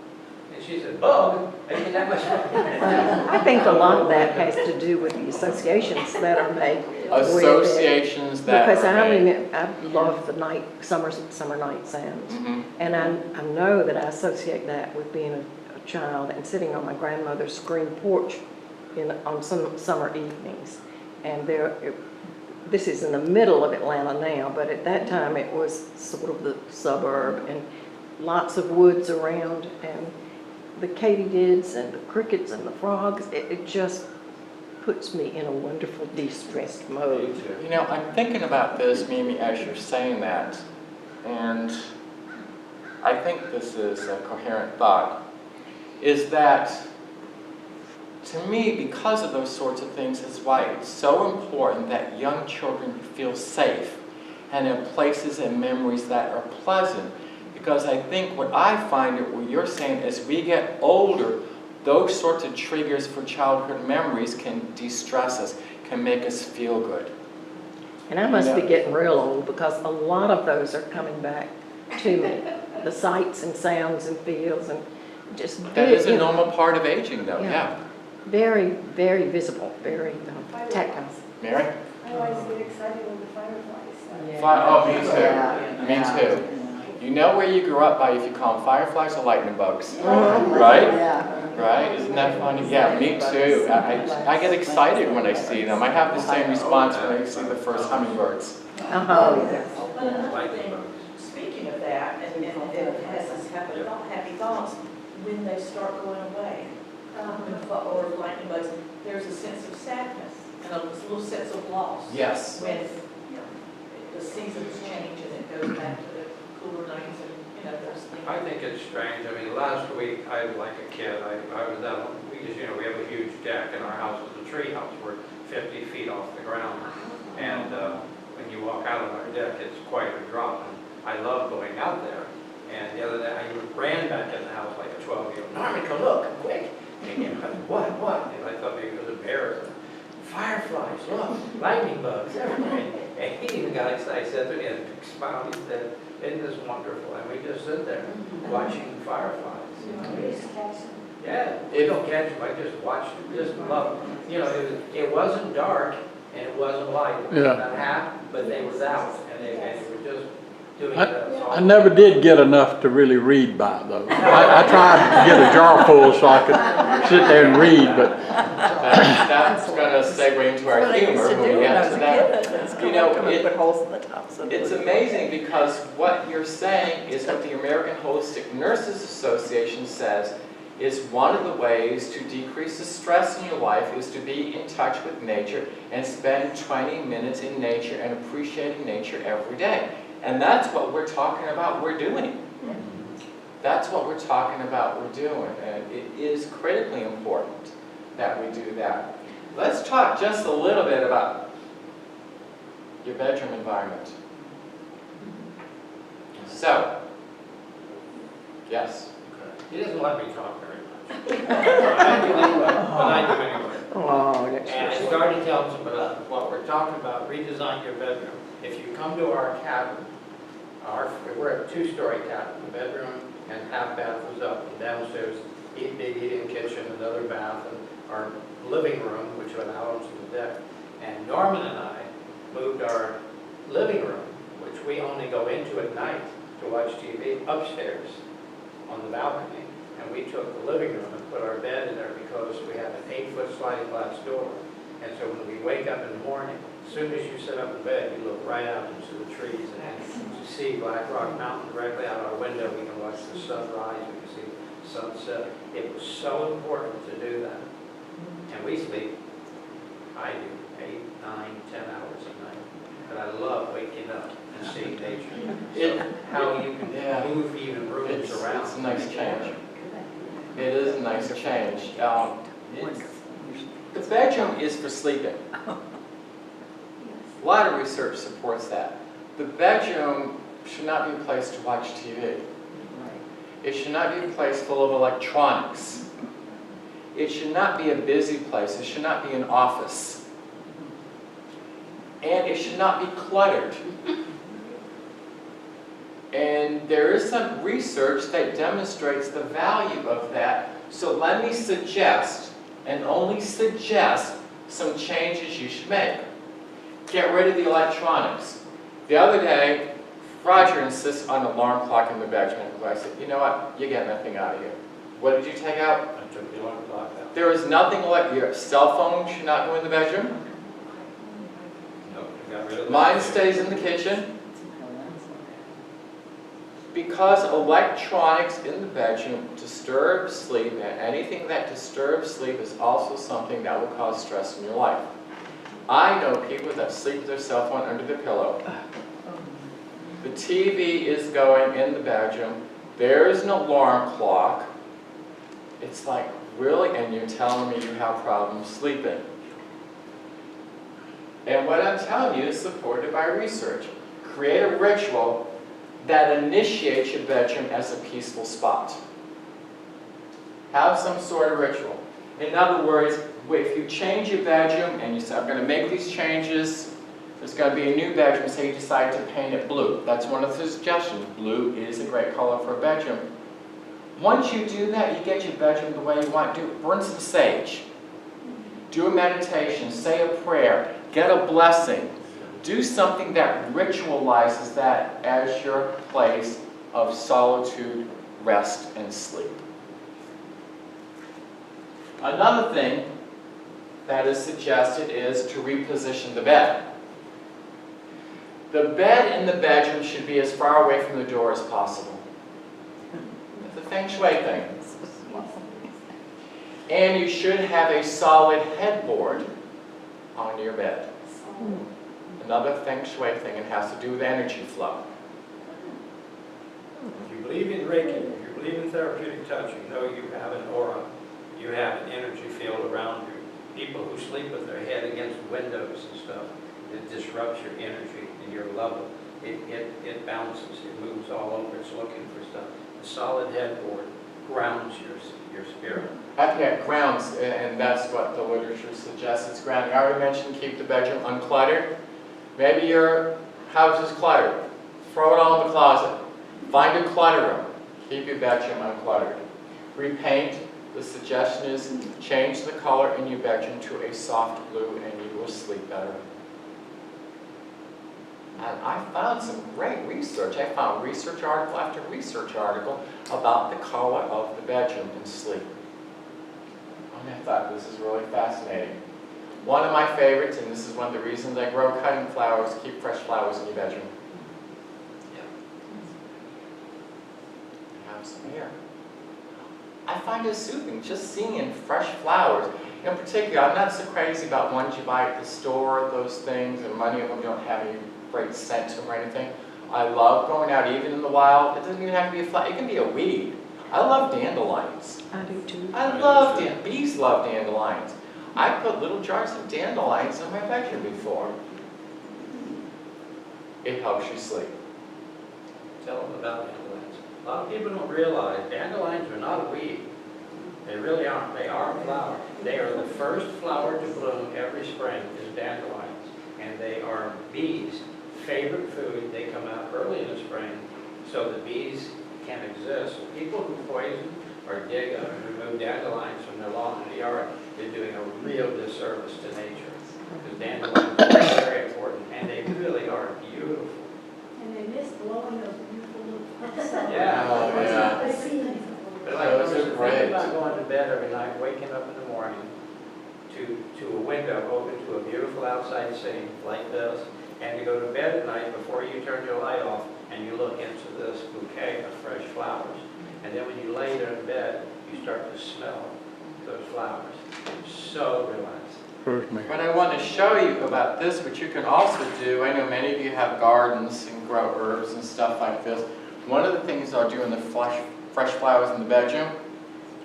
And she said, bug? I mean, that much. I think a lot of that has to do with the associations that are made with it. Associations that Because are I made. love the summer night sounds. Mhm. And I know that I associate that with being a child and sitting on my grandmother's screen porch on some summer evenings. And this is in the middle of Atlanta now, but at that time it was sort of the suburb and lots of woods around, and the katydids and the crickets and the frogs, it just puts me in a wonderful de-stressed mode. You know, I'm thinking about this, Mimi, as you're saying that, and I think this is a coherent thought, is that, to me, because of those sorts of things, is why it's so important that young children feel safe and have places and memories that are pleasant. Because I think what I find, what you're saying, as we get older, those sorts of triggers for childhood memories can de-stress us, can make us feel good. And I must be getting real old because a lot of those are coming back to me. The sights and sounds and feels and just... That is a normal part of aging, though, yeah. Very, very visible, very tactile. Mary? I always get excited when the fireflies. Oh, me too. Yeah. Me too. You know where you grew up by if you call them fireflies or lightning bugs, Mhm. right? Yeah. Right? Isn't that funny? Yeah, me too. I get excited when I see them. I have the same response when I see the first hummingbirds. Oh, But another thing, speaking of that, and it has this happy thoughts, when they start going away, or lightning bugs, there's a sense of sadness and a little sense of loss. Yes. When the seasons change and it goes back to the cooler nights and, those things. I think it's strange. I mean, last week, like a kid, I was out, because, we have a huge deck, and our house is a tree house. We're 50 feet off the ground. And when you walk out on our deck, it's quite a drop. And I love going out there. And the other day, I ran back in the house like a 12-year-old. Norman, come look, come quick. And you know, what? And I thought maybe it was a bear. Fireflies, look, lightning bugs, everything. And he even got excited. I said to him, smiled, he said, isn't this wonderful? And we just sit there watching the fireflies. You know? Yeah, we don't catch them, I just watch them, just love them. You know, it wasn't dark and it wasn't light. It wasn't that half, but they was out and they were just doing that. I never did get enough to really read by though. I tried to get a jar full so I could sit there and read, but That's gonna segue into our humor when we get to that. You know, Put holes in the tops of it's amazing because what you're saying is what the American Holistic Nurses Association says is one of the ways to decrease the stress in your life is to be in touch with nature and spend 20 minutes in nature and appreciating nature every day. And that's what we're talking about we're doing. That's what we're talking about we're doing. And it is critically important that we do that. Let's talk just a little bit about your bedroom environment. So, yes. He doesn't let me talk very much. I do anyway. Oh, And I started telling them about what we're talking about, redesign your bedroom. If you come to our cabin, we're a 2-story cabin, the bedroom and half bath was up, and downstairs, big eating kitchen, another bath, and our living room, which would allow us to the deck. And Norman and I moved our living room, which we only go into at night to watch TV, upstairs on the balcony. And we took the living room and put our bed in there because we have an 8-foot sliding glass door. And so when we wake up in the morning, as soon as you sit up in bed, you look right out into the trees and you see Black Rock Mountain directly out our window. We can watch the sunrise, we can see the sunset. It was so important to do that. And we sleep, I do, 8, 9, 10 hours a night. But I love waking up and seeing nature. So how you can move even rooms around. It's a nice change. It is a nice change. The bedroom is for sleeping. A lot of research supports that. The bedroom should not be a place to watch TV. It should not be a place full of electronics. It should not be a busy place. It should not be an office. And it should not be cluttered. And there is some research that demonstrates the value of that. So let me suggest, and only suggest, some changes you should make. Get rid of the electronics. The other day, Roger insists on an alarm clock in the bedroom. I said, you know what, you get nothing out of here. What did you take out? I took the alarm clock out. There is nothing like, your cell phone should not go in the bedroom. Nope, I got rid of that. Mine stays in the kitchen. Because electronics in the bedroom disturb sleep, and anything that disturbs sleep is also something that will cause stress in your life. I know people that sleep with their cell phone under the pillow. The TV is going in the bedroom. There is an alarm clock. It's like, really? And you're telling me you have problems sleeping? And what I'm telling you is supported by research. Create a ritual that initiates your bedroom as a peaceful spot. Have some sort of ritual. In other words, if you change your bedroom and you say, I'm going to make these changes, there's going to be a new bedroom, say you decide to paint it blue. That's one of the suggestions. Blue is a great color for a bedroom. Once you do that, you get your bedroom the way you want to do it. Burn some sage. Do a meditation, say a prayer, get a blessing. Do something that ritualizes that as your place of solitude, rest, and sleep. Another thing that is suggested is to reposition the bed. The bed in the bedroom should be as far away from the door as possible. It's a feng shui thing. And you should have a solid headboard on your bed. Another feng shui thing, it has to do with energy flow. If you believe in Reiki, if you believe in therapeutic touch, you know you have an aura, you have an energy field around you. People who sleep with their head against windows and stuff, it disrupts your energy and your level. it bounces, it moves all over, it's looking for stuff. A solid headboard grounds your spirit. Yeah, grounds, and that's what the literature suggests, it's grounding. I already mentioned keep the bedroom uncluttered. Maybe your house is cluttered. Throw it all in the closet. Find a clutter room. Keep your bedroom uncluttered. Repaint. The suggestion is change the color in your bedroom to a soft blue and you will sleep better. And I found some great research. I found research article after research article about the color of the bedroom and sleep. And I thought this is really fascinating. One of my favorites, and this is one of the reasons I grow cutting flowers, keep fresh flowers in your bedroom. Have some here. I find it soothing just seeing fresh flowers. In particular, I'm not so crazy about ones you buy at the store, those things, and many of them don't have any great scent to them or anything. I love going out even in the wild. It doesn't even have to be a flower, it can be a weed. I love dandelions. I do too. I love bees love dandelions. I put little jars of dandelions in my bedroom before. It helps you sleep. Tell them about dandelions. A lot of people don't realize dandelions are not a weed. They really aren't. They are a flower. They are the first flower to bloom every spring is dandelions. And they are bees' favorite food. They come out early in the spring so the bees can exist. So people who poison or dig up and remove dandelions from their lawn and yard is doing a real disservice to nature. Because dandelions are very important and they really are beautiful. And they miss blowing those beautiful little puffs out. Yeah. Oh, yeah. But like, Those are great. think about going to bed every night, waking up in the morning to a window open to a beautiful outside scene like this, and to go to bed at night before you turn your light off and you look into this bouquet of fresh flowers. And then when you lay there in bed, you start to smell those flowers. It's so relaxing. But I want to show you about this, which you can also do. I know many of you have gardens and grow herbs and stuff like this. One of the things I'll do in the fresh flowers in the bedroom,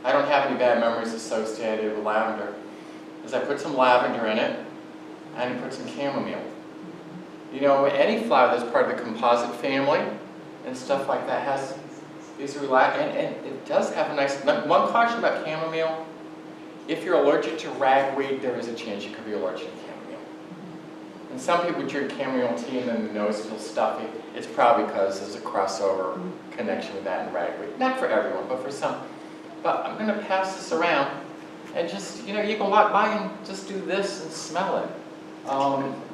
I don't have any bad memories associated with lavender, is I put some lavender in it and I put some chamomile. You know, any flower that's part of the composite family and stuff like that has these and it does have a nice, one caution about chamomile, if you're allergic to ragweed, there is a chance you could be allergic to chamomile. And some people drink chamomile tea and then the nose feels stuffy. It's probably because there's a crossover connection with that and ragweed. Not for everyone, but for some. But I'm going to pass this around and just, you know, you can walk by and just do this and smell it.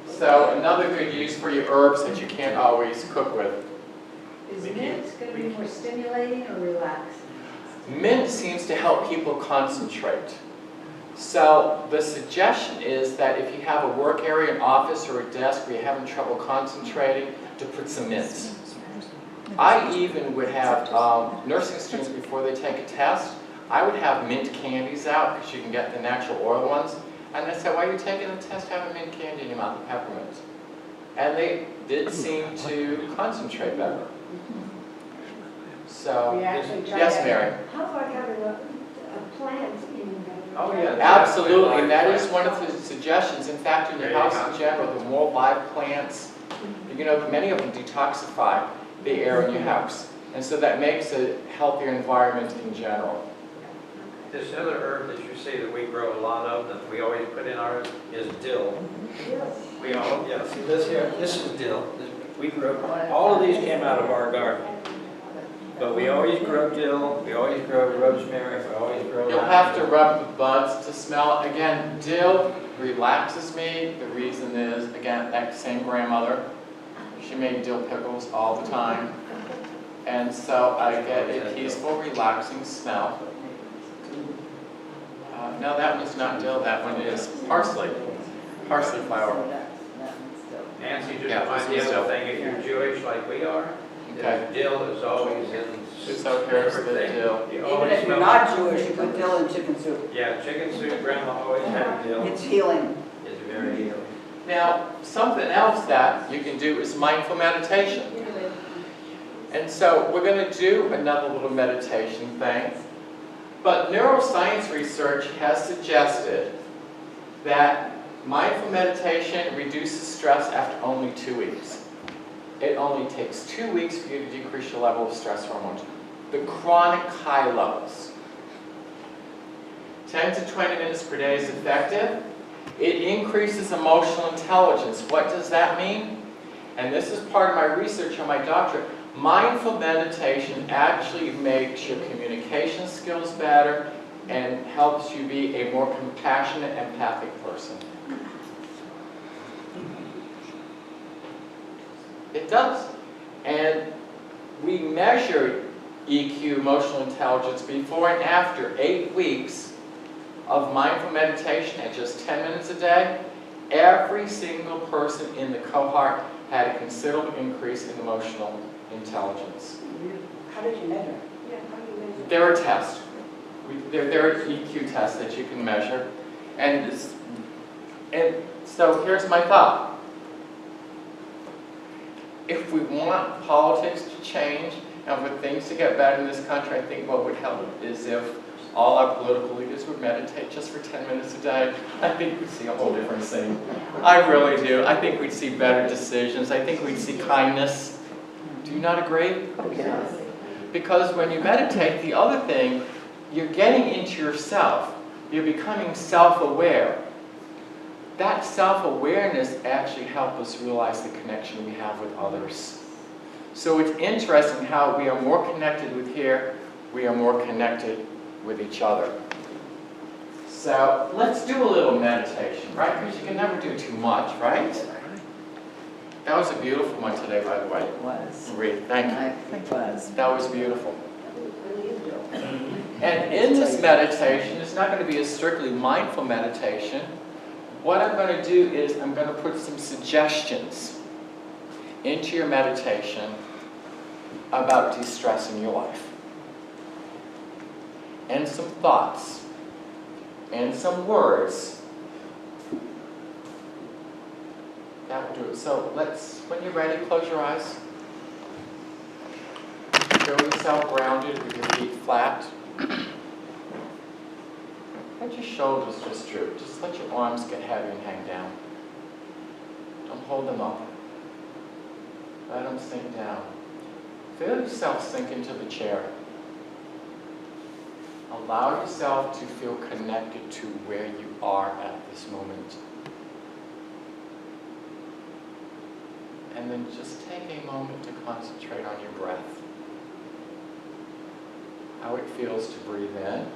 So another good use for your herbs that you can't always cook with. Is mint going to be more stimulating or relaxing? Mint seems to help people concentrate. So the suggestion is that if you have a work area, an office, or a desk where you're having trouble concentrating, to put some mint. I even would have nursing students, before they take a test, I would have mint candies out, because you can get the natural oil ones. And I said, while you're taking the test, have a mint candy in your mouth, of peppermint. And they did seem to concentrate better. So, We actually tried yes, that. Mary? How about having a plant in the Oh, yeah. Absolutely, and that is one of the suggestions. In fact, in your There you house go. in general, the more live plants, you know, many of them detoxify the air in your house. And so that makes a healthier environment in general. This other herb that you see that we grow a lot of, that we always put in ours, is dill. We all, yeah, see this here, this is dill. We grew, all of these came out of our garden. But we always grow dill, we always grow rosemary, we always grow. You'll have to rub the buds to smell it. Again, dill relaxes me. The reason is, again, that same grandmother, she made dill pickles all the time. And so I get a peaceful, relaxing smell. No, that one is not dill, that one is parsley. Parsley flower. Nancy, just Yeah, remind this the is other dill. thing, if you're Jewish like we are, Okay. dill is always in So here's the everything. dill. You Even always if you're smell- not Jewish, you put dill in chicken soup. Yeah, chicken soup, grandma always had dill. It's healing. It's very healing. Now, something else that you can do is mindful meditation. And so we're going to do another little meditation thing. But neuroscience research has suggested that mindful meditation reduces stress after only 2 weeks. it only takes 2 weeks for you to decrease your level of stress hormones. The chronic high levels. 10 to 20 minutes per day is effective. It increases emotional intelligence. What does that mean? And this is part of my research on my doctorate. Mindful meditation actually makes your communication skills better and helps you be a more compassionate, empathic person. It does. And we measure EQ, emotional intelligence, before and after 8 weeks of mindful meditation at just 10 minutes a day. Every single person in the cohort had a considerable increase in emotional intelligence. How did you measure? Yeah, how do you measure? There are tests. There are EQ tests that you can measure. And so here's my thought. If we want politics to change and for things to get better in this country, I think what would help is if all our political leaders would meditate just for 10 minutes a day. I think we'd see a whole different scene. I really do. I think we'd see better decisions. I think we'd see kindness. Do you not agree? Okay. Because when you meditate, the other thing, you're getting into yourself. You're becoming self-aware. That self-awareness actually helps us realize the connection we have with others. So it's interesting how we are more connected with here, we are more connected with each other. So let's do a little meditation, right? Because you can never do too much, right? That was a beautiful one today, by the way. It was. Marie, thank you. I think it was. That was beautiful. And in this meditation, it's not going to be a strictly mindful meditation. What I'm going to do is I'm going to put some suggestions into your meditation about de-stressing your life. And some thoughts. And some words. That will do it. So when you're ready, close your eyes. Feel yourself grounded with your feet flat. Let your shoulders just droop. Just let your arms get heavy and hang down. Don't hold them up. Let them sink down. Feel yourself sink into the chair. Allow yourself to feel connected to where you are at this moment. And then just take a moment to concentrate on your breath. How it feels to breathe in,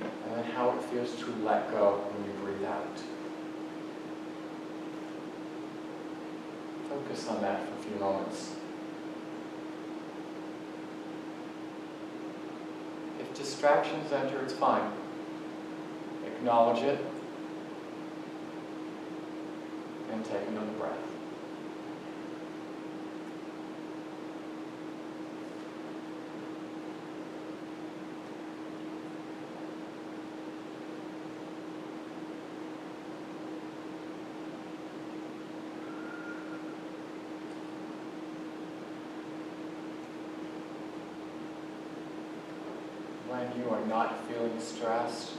and then how it feels to let go when you breathe out. Focus on that for a few moments. If distractions enter, it's fine. Acknowledge it, and take another breath. When you are not feeling stressed,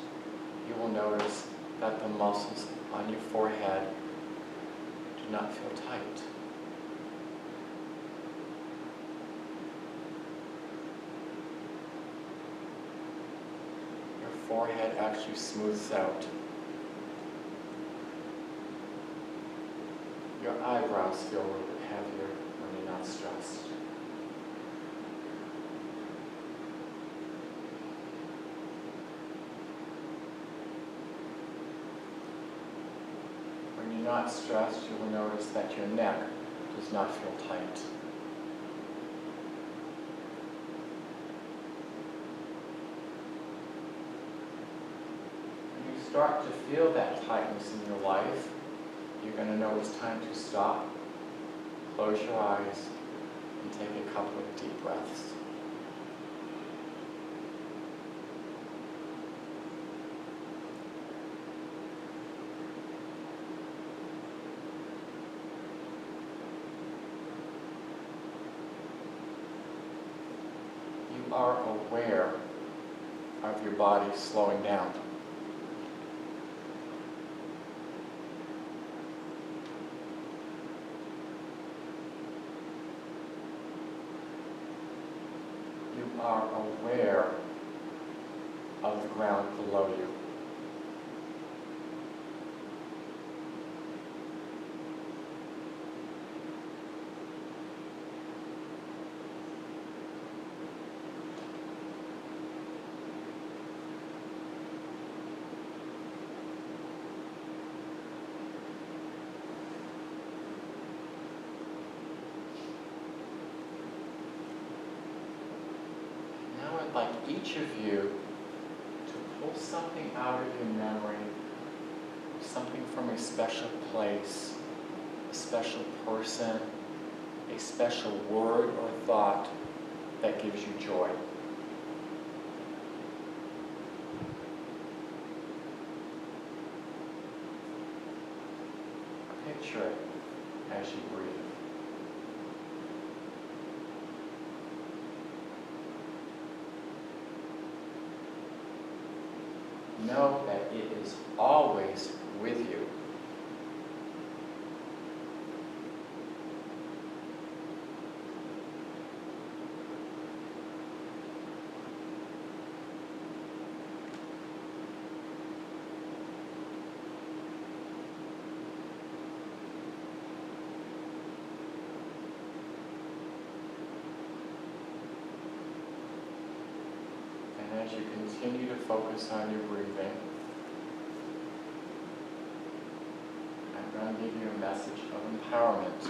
you will notice that the muscles on your forehead do not feel tight. Your forehead actually smooths out. Your eyebrows feel a little bit heavier when you're not stressed. When you're not stressed, you will notice that your neck does not feel tight. When you start to feel that tightness in your life, you're going to know it's time to stop, close your eyes, and take a couple of deep breaths. You are aware of your body slowing down. are aware of the ground below you. Now I'd like each of you to pull something out of your memory, something from a special place, a special person, a special word or thought that gives you joy. Picture it as you breathe. Know that it is always with you. And as you continue to focus on your breathing, I'm going to give you a message of empowerment.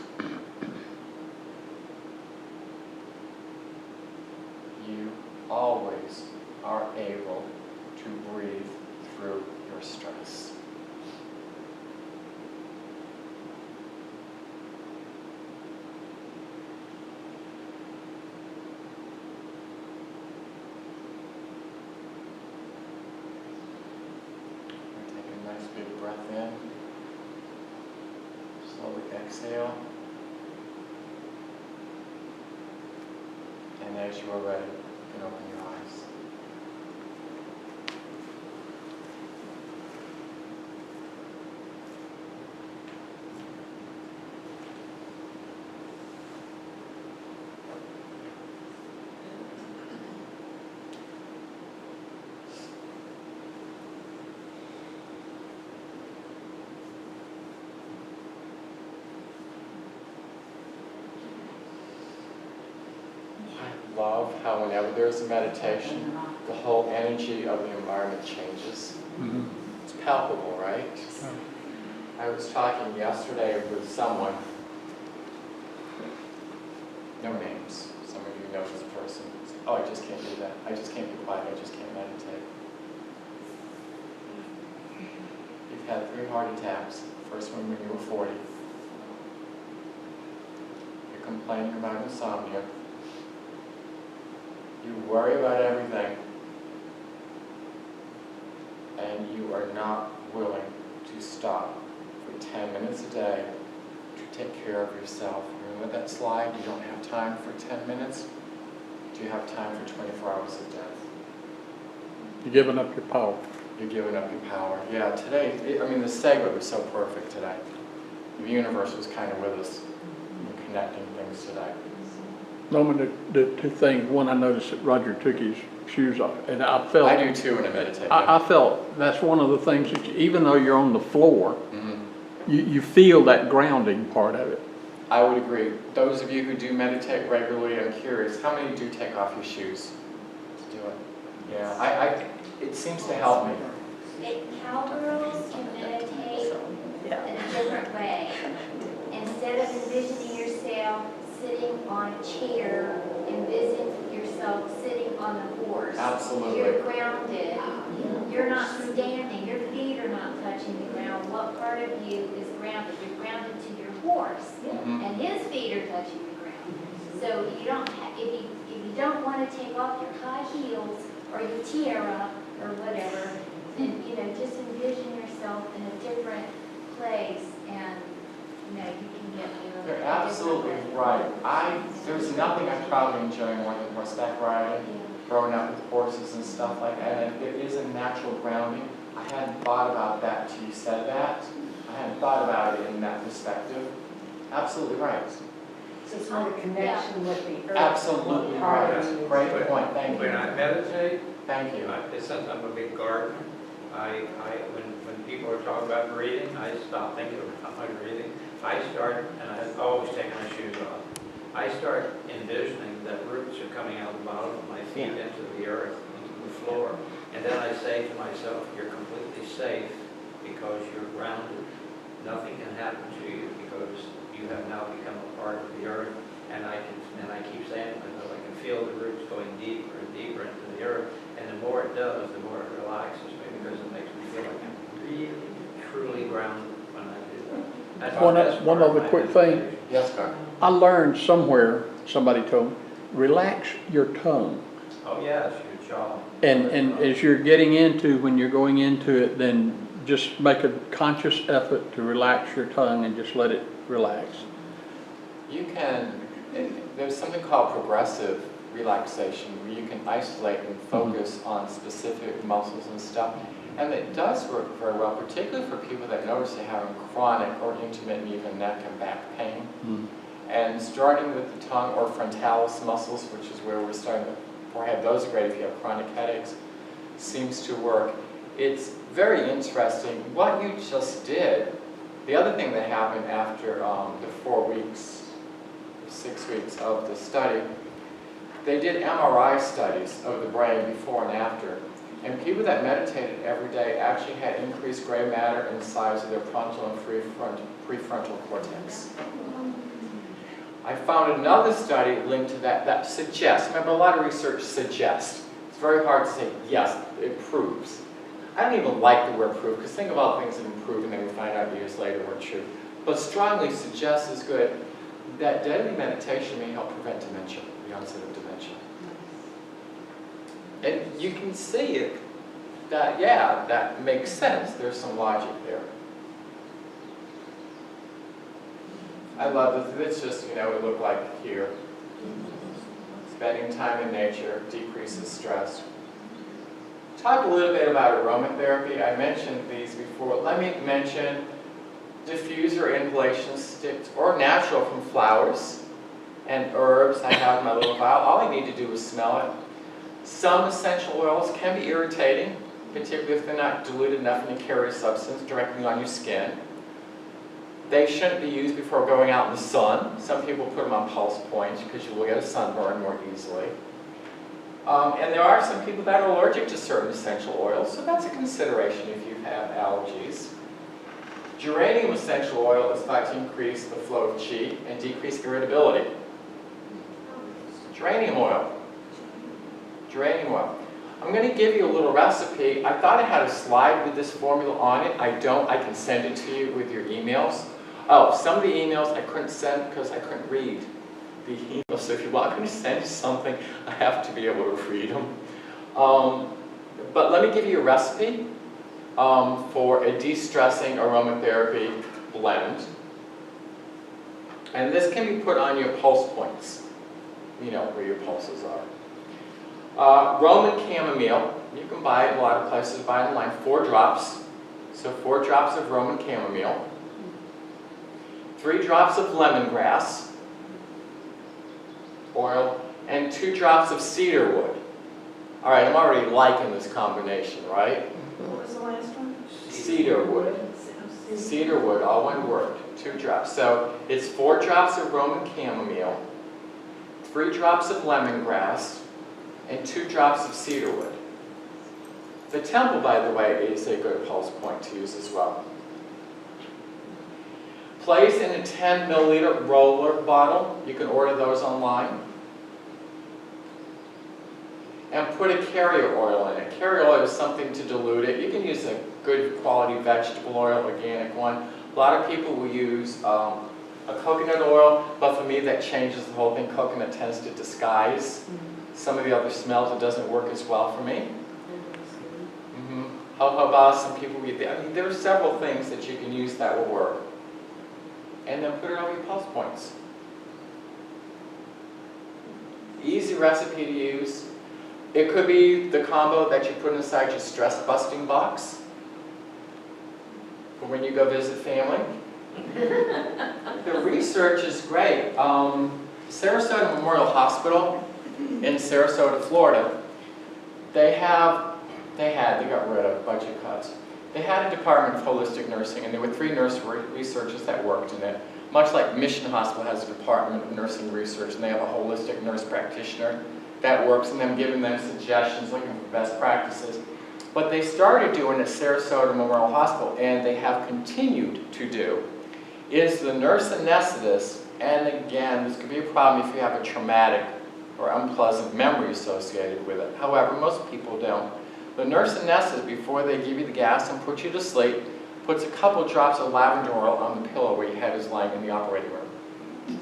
You always are able to breathe through your stress. Take a nice big breath in. Slowly exhale. And as you are ready, you can open your eyes. I love how whenever there's a meditation, the whole energy of the environment changes. It's palpable, right? I was talking yesterday with someone, no names, some of you know this person. Oh, I just can't do that. I just can't be quiet. I just can't meditate. You've had 3 heart attacks. First one when you were 40. You're complaining about insomnia. You worry about everything, and you are not willing to stop for 10 minutes a day to take care of yourself. Remember that slide? You don't have time for 10 minutes. Do you have time for 24 hours of death? You're giving up your power. You're giving up your power. Yeah, today, the segue was so perfect today. The universe was kind of with us in connecting things today. Norman, the 2 things, one, I noticed that Roger took his shoes off, and I felt... I do too when I meditate. I felt that's one of the things that even though you're on the floor, Mhm. you feel that grounding part of it. I would agree. Those of you who do meditate regularly, I'm curious, how many do take off your shoes to do it? Yeah, it seems to help me. Cowgirls can meditate in a different way. Instead of envisioning yourself sitting on a chair, envision yourself sitting on a horse. Absolutely. You're grounded. You're not standing. Your feet are not touching the ground. What part of you is grounded? You're grounded to your horse, Mhm. and his feet are touching the ground. So you don't. If you don't want to take off your high heels or your tiara or whatever, then just envision yourself in a different place, and you can get to You're absolutely right. There's nothing I probably enjoy more than horseback riding, growing up with horses and stuff like that. And there is a natural grounding. I hadn't thought about that till you said that. I hadn't thought about it in that perspective. Absolutely right. So it's not a connection with the earth. Absolutely right. Great point, thank When you. I meditate, Thank you. since I'm a big gardener, when people are talking about breathing, I stop thinking about my breathing. I start, and I always take my shoes off. I start envisioning that roots are coming out the bottom of my feet into the earth, into the floor. And then I say to myself, you're completely safe because you're grounded. Nothing can happen to you because you have now become a part of the earth. And I keep saying to myself, I can feel the roots going deeper and deeper into the earth. And the more it does, the more it relaxes me because it makes me feel like I'm really, truly grounded when I do that. That's One part of other my quick thing. meditation. Yes, Carl. I learned somewhere, somebody told me, relax your tongue. Oh, yes, your jaw. And as you're getting into, when you're going into it, then just make a conscious effort to relax your tongue and just let it relax. You can, there's something called progressive relaxation where you can isolate and focus on specific muscles and stuff. And it does work very well, particularly for people that notice they're having chronic or intermittent even neck and back pain. And starting with the tongue or frontalis muscles, which is where we're starting to forehead, those are great if you have chronic headaches, seems to work. It's very interesting. What you just did, the other thing that happened after the 6 weeks of the study, they did MRI studies of the brain before and after. And people that meditated every day actually had increased gray matter in the size of their frontal and prefrontal cortex. I found another study linked to that suggests, remember a lot of research suggests. It's very hard to say, yes, it proves. I don't even like the word prove, because think about things that improve and then we find out years later weren't true. But strongly suggests is good that daily meditation may help prevent dementia, the onset of dementia. And you can see it, that, yeah, that makes sense. There's some logic there. I love this. It's just, we look like here. Spending time in nature decreases stress. Talk a little bit about aromatherapy. I mentioned these before. Let me mention diffuser inhalation sticks, or natural from flowers and herbs. I have my little vial. All I need to do is smell it. Some essential oils can be irritating, particularly if they're not diluted enough in a carrier substance directly on your skin. They shouldn't be used before going out in the sun. Some people put them on pulse points because you will get a sunburn more easily. And there are some people that are allergic to certain essential oils, so that's a consideration if you have allergies. Geranium essential oil is thought to increase the flow of qi and decrease irritability. Geranium oil. Geranium oil. I'm going to give you a little recipe. I thought I had a slide with this formula on it. I don't. I can send it to you with your emails. Oh, some of the emails I couldn't send because I couldn't read the emails. So if you want me to send you something, I have to be able to read them. But let me give you a recipe for a de-stressing aromatherapy blend. And this can be put on your pulse points, where your pulses are. Roman chamomile, you can buy it in a lot of places, buy it online, 4 drops. So 4 drops of Roman chamomile. 3 drops of lemongrass oil, and 2 drops of cedar wood. All right, I'm already liking this combination, right? What was the last one? Cedar wood. Cedar wood, all one word, 2 drops. So it's 4 drops of Roman chamomile, 3 drops of lemongrass, and 2 drops of cedar wood. The temple, by the way, is a good pulse point to use as well. Place in a 10 milliliter roller bottle. You can order those online. And put a carrier oil in it. Carrier oil is something to dilute it. You can use a good quality vegetable oil, organic one. A lot of people will use a coconut oil, but for me that changes the whole thing. Coconut tends to disguise some of the other smells. It doesn't work as well for me. Jojoba, some people, there are several things that you can use that will work. And then put it on your pulse points. Easy recipe to use. It could be the combo that you put inside your stress busting box for when you go visit family. The research is great. Sarasota Memorial Hospital in Sarasota, Florida, they got rid of budget cuts. They had a department of holistic nursing, and there were 3 nurse researchers that worked in it. Much like Mission Hospital has a department of nursing research, and they have a holistic nurse practitioner that works in them, giving them suggestions, looking for best practices. What they started doing at Sarasota Memorial Hospital, and they have continued to do, is the nurse anesthetist, and again, this could be a problem if you have a traumatic or unpleasant memory associated with it. However, most people don't. The nurse anesthetist, before they give you the gas and put you to sleep, puts a couple drops of lavender oil on the pillow where your head is lying in the operating room.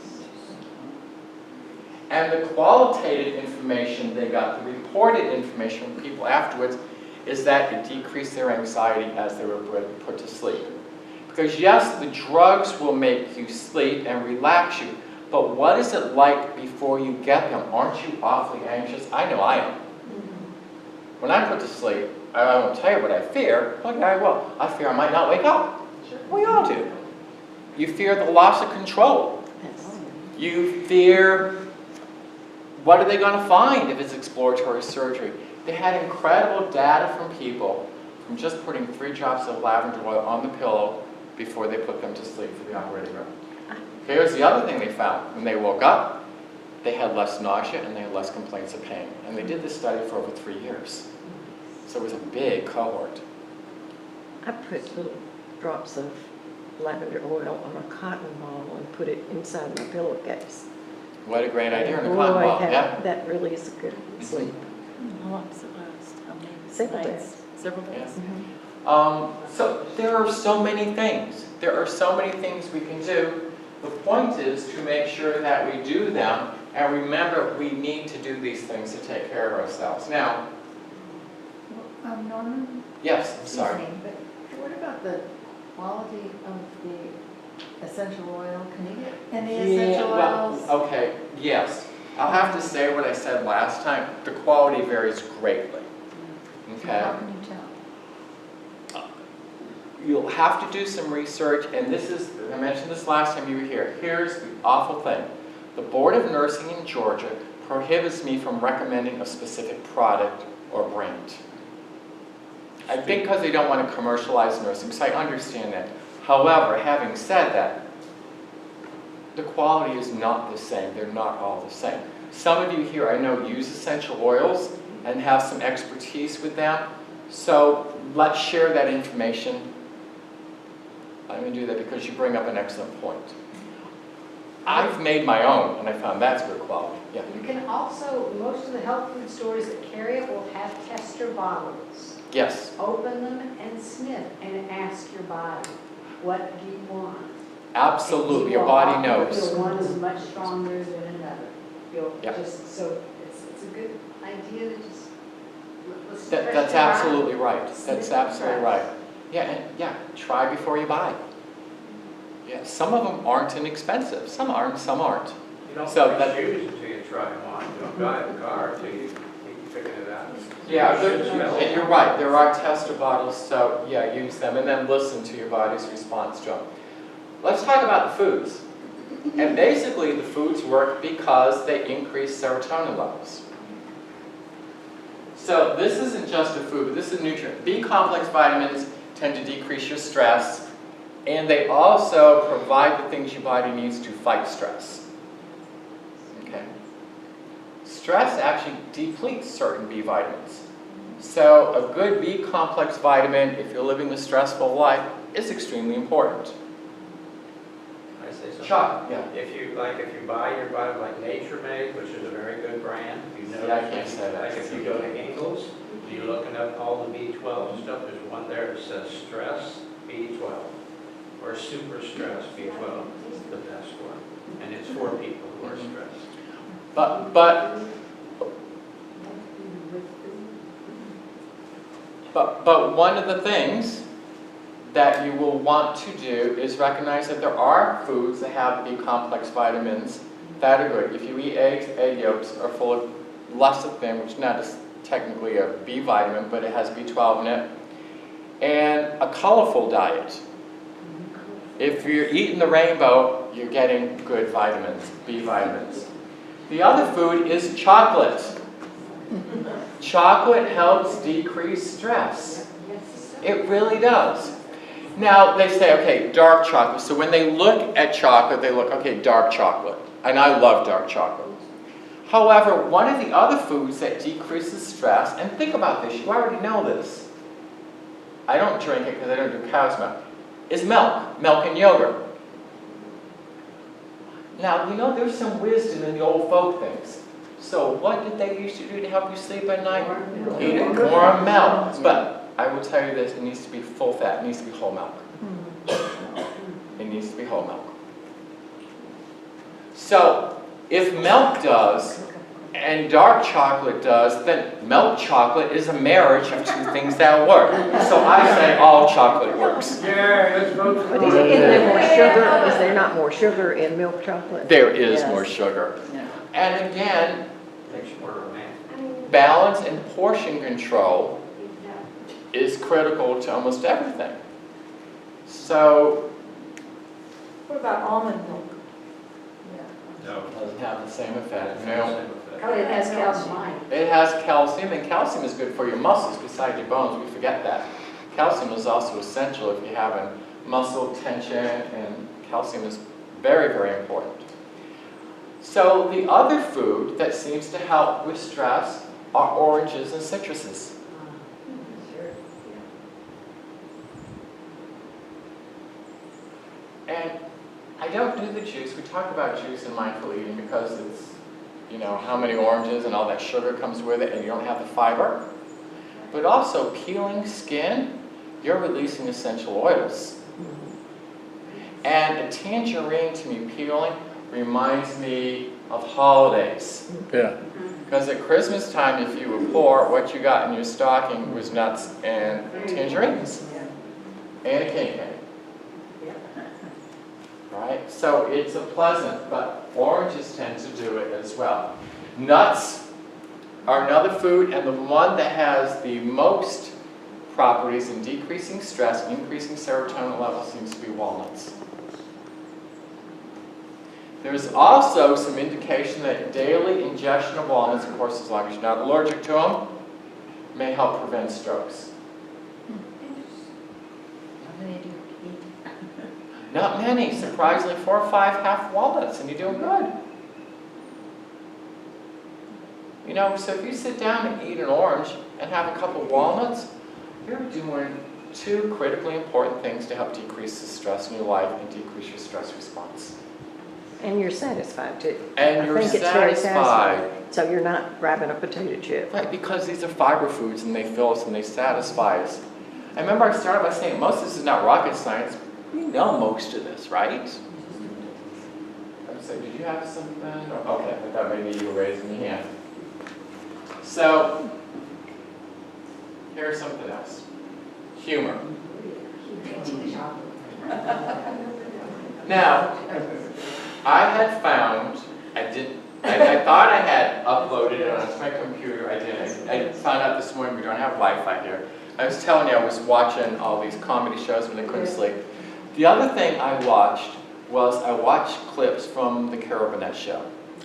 And the qualitative information they got, the reported information from people afterwards, is that it decreased their anxiety as they were put to sleep. Because yes, the drugs will make you sleep and relax you, but what is it like before you get them? Aren't you awfully anxious? I know I am. When I put to sleep, I won't tell you what I fear. Okay, I will. I fear I might not wake up. We all do. You fear the loss of control. You fear, what are they going to find if it's exploratory surgery? They had incredible data from people from just putting 3 drops of lavender oil on the pillow before they put them to sleep for the operating room. Here's the other thing they found. When they woke up, they had less nausea and they had less complaints of pain. And they did this study for over 3 years. So it was a big cohort. I put little drops of lavender oil on a cotton ball and put it inside my pillowcase. What a great idea in a Boy, cotton ball. Yeah. that really is a good sleep. How long does it last? How many Several nights? days. Several days? So there are so many things. There are so many things we can do. The point is to make sure that we do them and remember we need to do these things to take care of ourselves. Now, Norman? yes, I'm Excuse sorry. me, but what about the quality of the essential oil? Can you get any essential oils? Okay, yes. I'll have to say what I said last time. The quality varies greatly. Okay? How can you tell? You'll have to do some research, and this is, I mentioned this last time you were here. Here's the awful thing. The Board of Nursing in Georgia prohibits me from recommending a specific product or brand. I think because they don't want to commercialize nursing, so I understand that. However, having said that, the quality is not the same. They're not all the same. Some of you here I know use essential oils and have some expertise with them. So let's share that information. I'm going to do that because you bring up an excellent point. I've made my own, and I found that's good quality. Yeah. You can also, most of the health food stores that carry it will have tester bottles. Yes. Open them and sniff and ask your body, what do you want? Absolutely. Your You will body often knows. feel one is much stronger than another. You'll Yeah. just, so it's a good idea to just, let's That's test your absolutely body. right. That's absolutely right. Yeah, and yeah, try before you buy. Yeah, some of them aren't inexpensive. Some aren't, some aren't. You don't So buy that- shoes until you try them on. You don't drive a car until you figure it out. Yeah, You should smell and you're right, there are tester bottles, so yeah, use them and then listen to your body's response to them. Let's talk about the foods. And basically the foods work because they increase serotonin levels. So this isn't just a food, but this is a nutrient. B-complex vitamins tend to decrease your stress, and they also provide the things your body needs to fight stress. Okay? Stress actually depletes certain B vitamins. So a good B-complex vitamin, if you're living a stressful life, is extremely important. Can I say something? Chuck, yeah. If you buy your vitamin like Nature Made, which is a very good brand, you know. Yeah, I can't say that. Like if you go to Ingles, you're looking up all the B12 and stuff, there's one there that says stress B12 or super stress B12, the best one. And it's for people who are stressed. But one of the things that you will want to do is recognize that there are foods that have B-complex vitamins that are good. If you eat eggs, egg yolks are full of lecithin, which is not technically a B vitamin, but it has B12 in it. And a colorful diet. If you're eating the rainbow, you're getting good vitamins, B vitamins. The other food is chocolate. Chocolate helps decrease stress. It really does. Now, they say, okay, dark chocolate. So when they look at chocolate, they look, okay, dark chocolate. And I love dark chocolate. However, one of the other foods that decreases stress, and think about this, you already know this. I don't drink it because I don't do cow's milk, is milk. Milk and yogurt. Now, you know there's some wisdom in the old folk things. So what did they used to do to help you sleep at night? Eat warm milk. But I will tell you this, it needs to be full fat, it needs to be whole milk. It needs to be whole milk. So if milk does, and dark chocolate does, then milk chocolate is a marriage of two things that work. So I say all chocolate works. Yeah, let's vote. But isn't there more sugar? Is there not more sugar in milk chocolate? There is Yes. more sugar. Yeah. And again, Takes you order of man. balance and portion control is critical to almost everything. So What about almond milk? No. it doesn't have the same effect. No. Oh, it has calcium. It has calcium, and calcium is good for your muscles besides your bones. We forget that. Calcium is also essential if you're having muscle tension, and calcium is very, very important. So the other food that seems to help with stress are oranges and citruses. And I don't do the juice. We talk about juice in mindful eating because it's, you know, how many oranges and all that sugar comes with it, and you don't have the fiber. But also peeling skin, you're releasing essential oils. And a tangerine, to me, peeling reminds me of holidays. Yeah. Because at Christmas time, if you were poor, what you got in your stocking was nuts and tangerines. And a king cake. Right? So it's a pleasant, but oranges tend to do it as well. Nuts are another food, and the one that has the most properties in decreasing stress, increasing serotonin levels seems to be walnuts. There's also some indication that daily ingestion of walnuts, of course, as long as you're not allergic to them, may help prevent strokes. Not many, surprisingly, 4 or 5 half walnuts, and you're doing good. You know, so if you sit down and eat an orange and have a couple of walnuts, you're doing 2 critically important things to help decrease the stress in your life and decrease your stress response. And you're satisfied too. And you're I think it's very satisfied. satisfying. So you're not grabbing a potato chip. Right, because these are fiber foods and they fill us and they satisfy us. I remember I started by saying most of this is not rocket science. We know most of this, right? I would say, did you have something? Okay, I thought maybe you were raising your hand. So, here's something else. Humor. Now, I had found, I thought I had uploaded it onto my computer, I didn't. I found out this morning we don't have Wi-Fi here. I was telling you I was watching all these comedy shows when I couldn't sleep. The other thing I watched was I watched clips from the Carol Burnett show.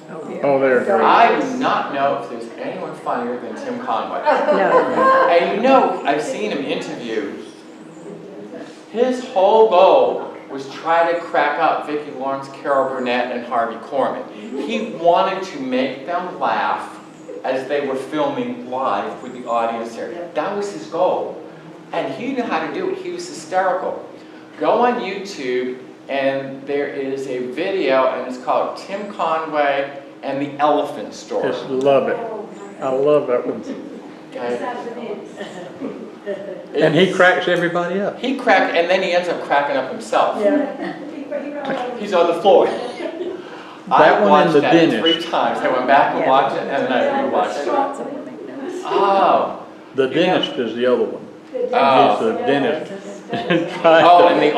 Oh, yeah. Oh, they're great. I do not know if there's anyone funnier than Tim Conway. No. And you know, I've seen him interviewed. His whole goal was try to crack up Vicki Lawrence, Carol Burnett, and Harvey Korman. He wanted to make them laugh as they were filming live with the audience there. That was his goal. And he knew how to do it. He was hysterical. Go on YouTube, and there is a video, and it's called Tim Conway and the Elephant Story. Just love it. I love that one. Okay? And he cracks everybody up. He cracked, and then he ends up cracking up himself. He's on the floor. I one watched and The that Dentist. 3 times. I went back and watched it, and then I rewatched it. Oh. The dentist is the other one. Oh. He's the dentist. Oh, and the he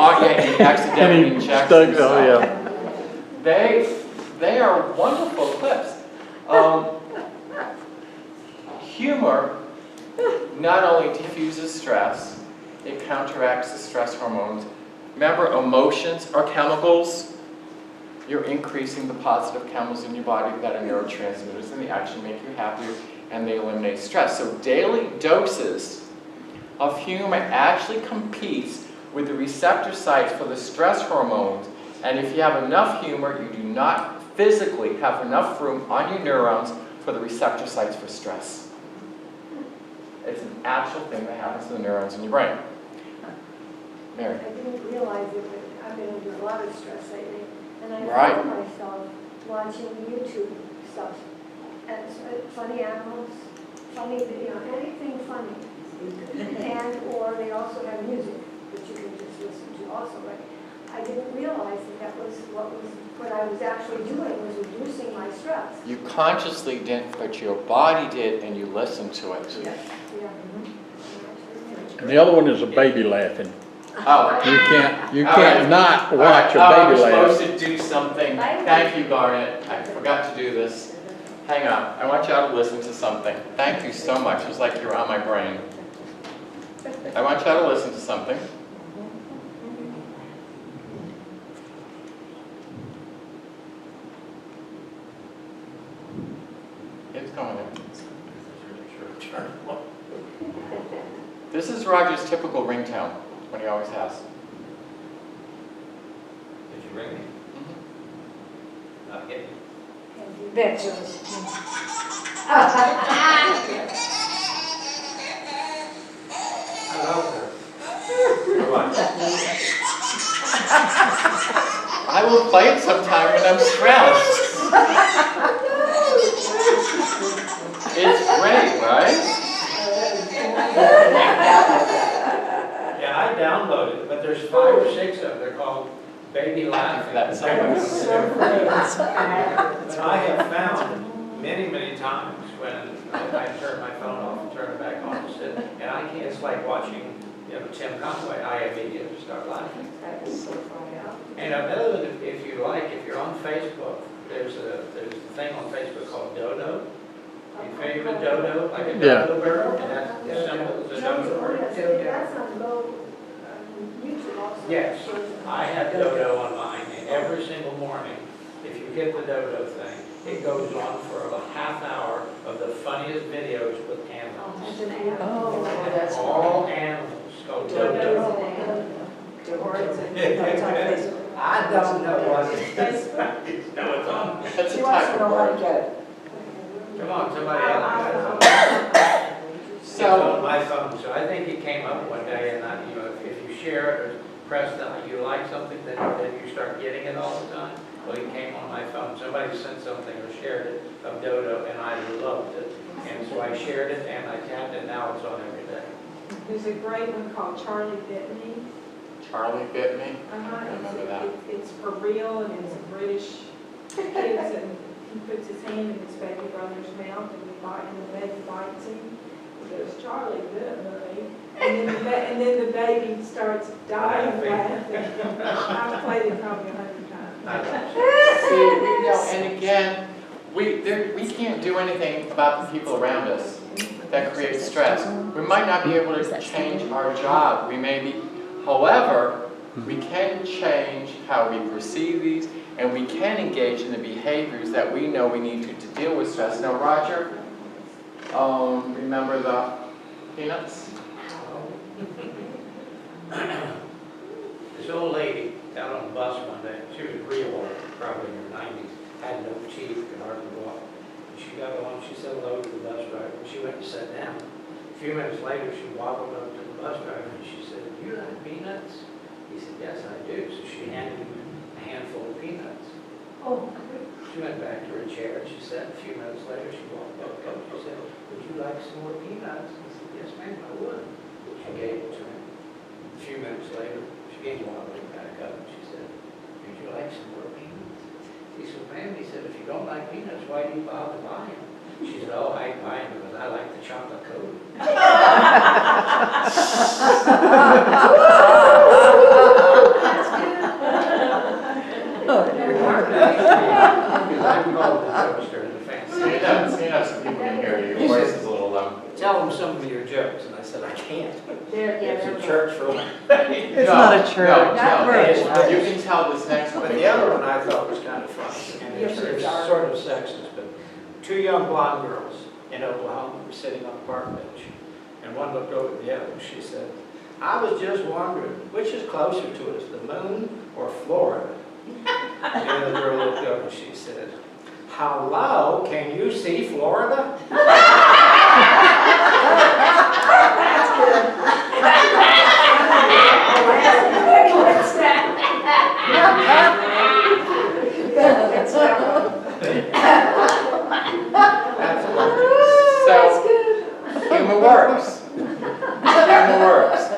accidentally And he injects stuck, himself. oh, yeah. They are wonderful clips. Humor not only diffuses stress, it counteracts the stress hormones. Remember, emotions are chemicals. you're increasing the positive chemicals in your body that are neurotransmitters, and they actually make you happier, and they eliminate stress. So daily doses of humor actually competes with the receptor sites for the stress hormones, and if you have enough humor, you do not physically have enough room on your neurons for the receptor sites for stress. It's an actual thing that happens to the neurons in your brain. Mary. I didn't realize it, but I've been under a lot of stress lately, and I Right. found myself watching YouTube stuff, and funny animals, funny, anything funny. And, or they also have music that you can just listen to also, but I didn't realize that what I was actually doing was reducing my stress. You consciously didn't, but your body did, and you listened to it. Yeah. And the other one is a baby laughing. Oh. You All can't right. not All watch right. a baby I'm laugh. supposed to do something. Thank you, Garnet. I forgot to do this. Hang on. I want y'all to listen to something. Thank you so much. It's like you're on my brain. I want y'all to listen to something. It's going in. This is Roger's typical ringtone, what he always has. Did you ring me? Not yet. That's I love her. Come on. I will play it sometime when I'm stressed. It's great, right? Yeah, I downloaded it, but there's 5 or 6 of them. They're called Baby Laughing. That's so But I have found many, many times when I turn my phone off and turn it back on and I can't, it's like watching, Tim Conway. I immediately start laughing. That was so funny. And another, if you like, if you're on Facebook, there's a thing on Facebook called Dodo. Are you familiar with Dodo? Like a Yeah. dodo bird? And that's the symbol is a dodo bird. That's on low, YouTube also. Yes, I have Dodo on mine, and every single morning, if you hit the Dodo thing, it goes on for a half hour of the funniest videos with animals. Oh, All animals go Dodo. I don't know what it is. No, it's on. That's a type of bird. Come on, somebody else. It's on So, my phone, so I think it came up one day, and if you share it or press the, you like something, then you start getting it all the time. Well, it came on my phone. Somebody sent something or shared it of Dodo, and I loved it. And so I shared it, and I tapped it, now it's on every day. There's a great one called Charlie Bit Me. Charlie bit me. Remember that? It's for real, and it's a British kids, and he puts his hand in his baby brother's mouth, and the baby bites him. He goes, Charlie bit me. And then the baby starts dying laughing. I've played it probably 100 times. See, and again, we can't do anything about the people around us that create stress. We might not be able to change our job. We may be, however, we can change how we perceive these, and we can engage in the behaviors that we know we need to deal with stress. Now, Roger, remember the peanuts? This old lady out on the bus one day, she was real old, probably in her 90s, had no teeth, could hardly walk. And she got on, she said hello to the bus driver, and she went and sat down. A few minutes later, she wobbled up to the bus driver, and she said, "Do you like peanuts?" He said, "Yes, I do." So she handed him a handful of peanuts. Oh. She went back to her chair, and she sat. A few minutes later, she walked back up, she said, "Would you like some more peanuts?" He said, "Yes, ma'am, I would." She gave it to him. A few minutes later, she came wobbling back up, and she said, "Would you like some more peanuts?" He said, "Ma'am," he said, "if you don't like peanuts, why do you bother buying them?" She said, "Oh, I buy them because I like the chocolate coating." Stand up so people can hear you. Your voice is a little low. Tell tell them some of your jokes? And I said, I can't. It's a They're- church for one. It's No, not a church. No, Not no, very much. you can tell this next one. But the other one I thought was kind of funny, and it's sort of sexist, but two young blonde girls in Oklahoma were sitting on a park bench, and one looked over at the other, and she said, I was just wondering, which is closer to us, the moon or Florida? And the other girl looked over and she said, how low can you see Florida? That's So, humor works. Humor works.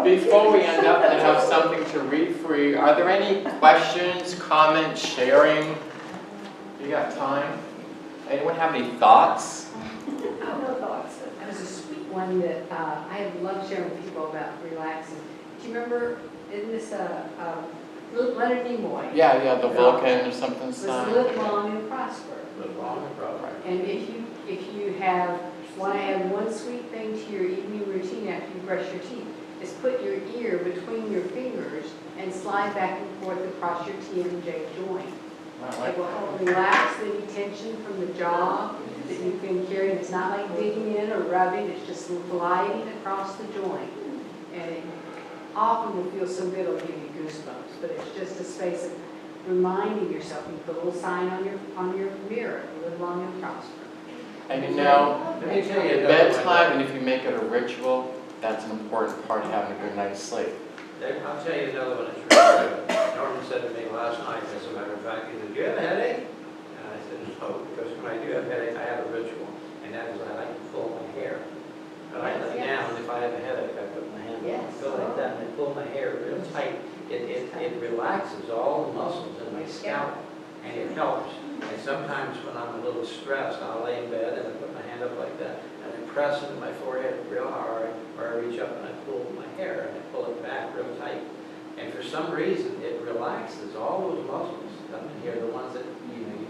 Before we end up and have something to read for you, are there any questions, comments, sharing? You got time? Anyone have any thoughts? No thoughts. That was a sweet one that I love sharing with people about relaxing. Do you remember, isn't this Leonard Nimoy? Yeah, the Vulcan or something Was sign. live long and prosper. the long problem. And if you want to add one sweet thing to your evening routine after you brush your teeth, is put your ear between your fingers and slide back and forth across your T&J joint. It will help relax any tension from the jaw that you've been carrying. It's not like digging in or rubbing, it's just gliding across the joint. And it often will feel so good it'll give you goosebumps, but it's just a space of reminding yourself. You put a little sign on your mirror, live long and prosper. And you know, Let me tell you another bedtime, one. and if you make it a ritual, that's an important part of having a good night's sleep. I'll tell you another one that's really good. Norman said to me last night, as a matter of fact, he said, do you have a headache? And I said, no, because when I do have a headache, I have a ritual, and that is I like to pull my hair. I like to lay down, and if I have a headache, I put my hand Yes. go like that, and I pull my hair real tight. It relaxes all the muscles in my scalp, and it helps. And sometimes when I'm a little stressed, I'll lay in bed and I put my hand up like that, and I press into my forehead real hard, or I reach up and I pull my hair and I pull it back real tight. And for some reason, it relaxes all those muscles up in here, the ones that,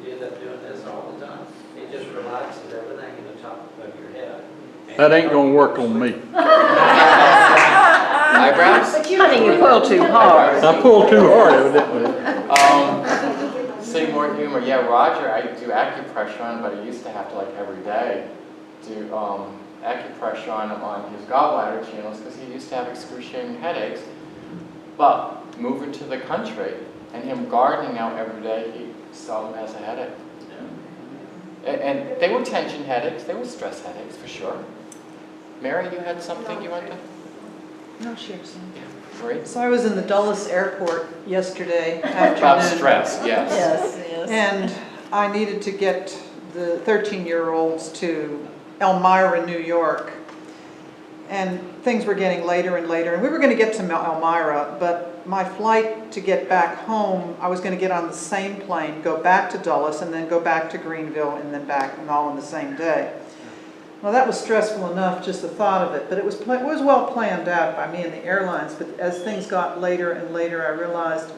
you end up doing this all the time. It just relaxes everything in the top of your head. And That ain't gonna work on me. Eyebrows? I think you pull too hard. I pulled too hard evidently. Say more humor. Yeah, Roger, I do acupressure on him, but I used to have to, like, every day do acupressure on him on his gallbladder channels because he used to have excruciating headaches. But moving to the country and him gardening out every day, he seldom has a headache. And they were tension headaches, they were stress headaches for sure. Mary, you had something you wanted to? No, Shirley. Great. So I was in the Dulles airport yesterday afternoon. About stress, yes. Yes. And I needed to get the 13-year-olds to Elmira, New York. And things were getting later and later. And we were going to get to Elmira, but my flight to get back home, I was going to get on the same plane, go back to Dulles, and then go back to Greenville, and then back, and all in the same day. Well, that was stressful enough, just the thought of it, but it was well planned out by me and the airlines. But as things got later and later, I realized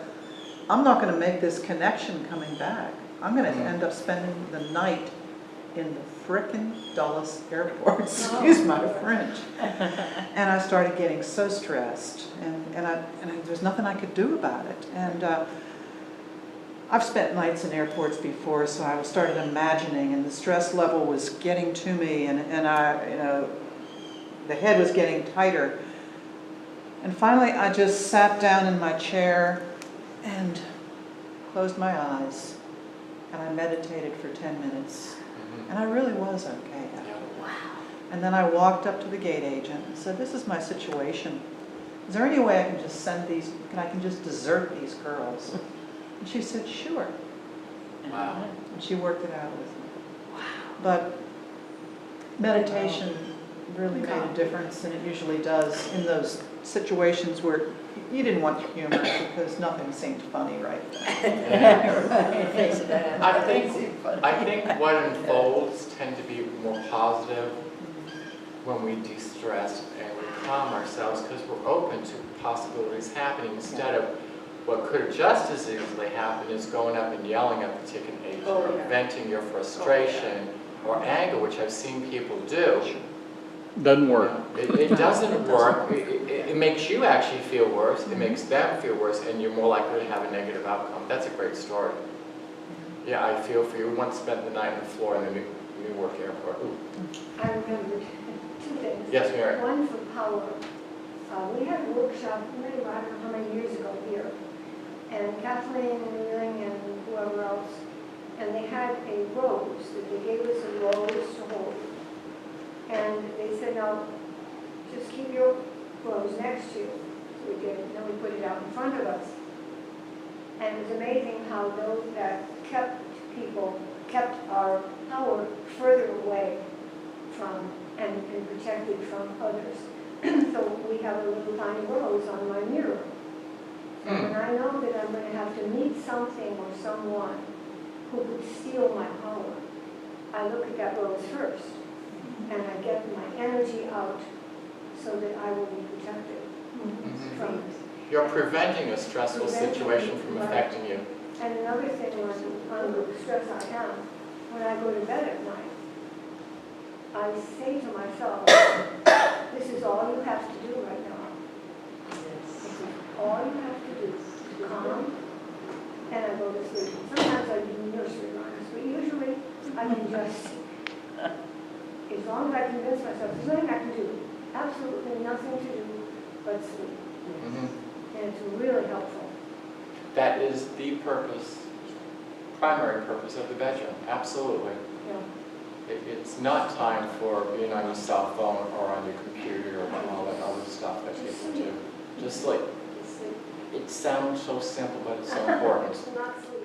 I'm not going to make this connection coming back. I'm going to end up spending the night in the frickin' Dulles airport, excuse my French. And I started getting so stressed, and there's nothing I could do about it. And I've spent nights in airports before, so I started imagining, and the stress level was getting to me, and the head was getting tighter. And finally, I just sat down in my chair and closed my eyes, and I meditated for 10 minutes. And I really was okay after that. Wow. And then I walked up to the gate agent and said, this is my situation. Is there any way I can just I can just desert these girls? And she said, sure. Wow. And she worked it out with me. Wow. But meditation really made a difference, and it usually does in those situations where you didn't want humor because nothing seemed funny right then. I think what unfolds tend to be more positive when we de-stress and we calm ourselves because we're open to possibilities happening instead of what could just as easily happen is going up and yelling at the ticket agent or venting your frustration or anger, which I've seen people do. Doesn't work. It doesn't work. It makes you actually feel worse, it makes them feel worse, and you're more likely to have a negative outcome. That's a great story. Yeah, I feel for you. We once spent the night on the floor in the Newark airport. Ooh. I remember two things. Yes, Mary? One for power. We had a workshop, maybe I don't know how many years ago here, and Kathleen and Ewing and whoever else, and they had a rose, that they gave us a rose to hold. And they said, now, just keep your rose next to you. So we did, and then we put it out in front of us. And it was amazing how those that kept our power further away from, and protected from others. So we have a little tiny rose on my mirror. And when I know that I'm going to have to meet something or someone who could steal my power, I look at that rose first, and I get my energy out so that I will be protected from it. You're preventing a stressful situation from affecting you. And another thing on the stress I have, when I go to bed at night, I say to myself, this is all you have to do right now. This is all you have to do, to calm, and I go to sleep. Sometimes I do nursery rhymes, but usually I can just, as long as I convince myself, there's nothing I can do, absolutely nothing to do but sleep. And it's really helpful. That is the purpose, primary purpose of the bedroom, absolutely. Yeah. It's not time for being on your cell phone or on your computer or all that other stuff that people do. Just like, Just sleep. it sounds so simple, but it's so important. Not sleep.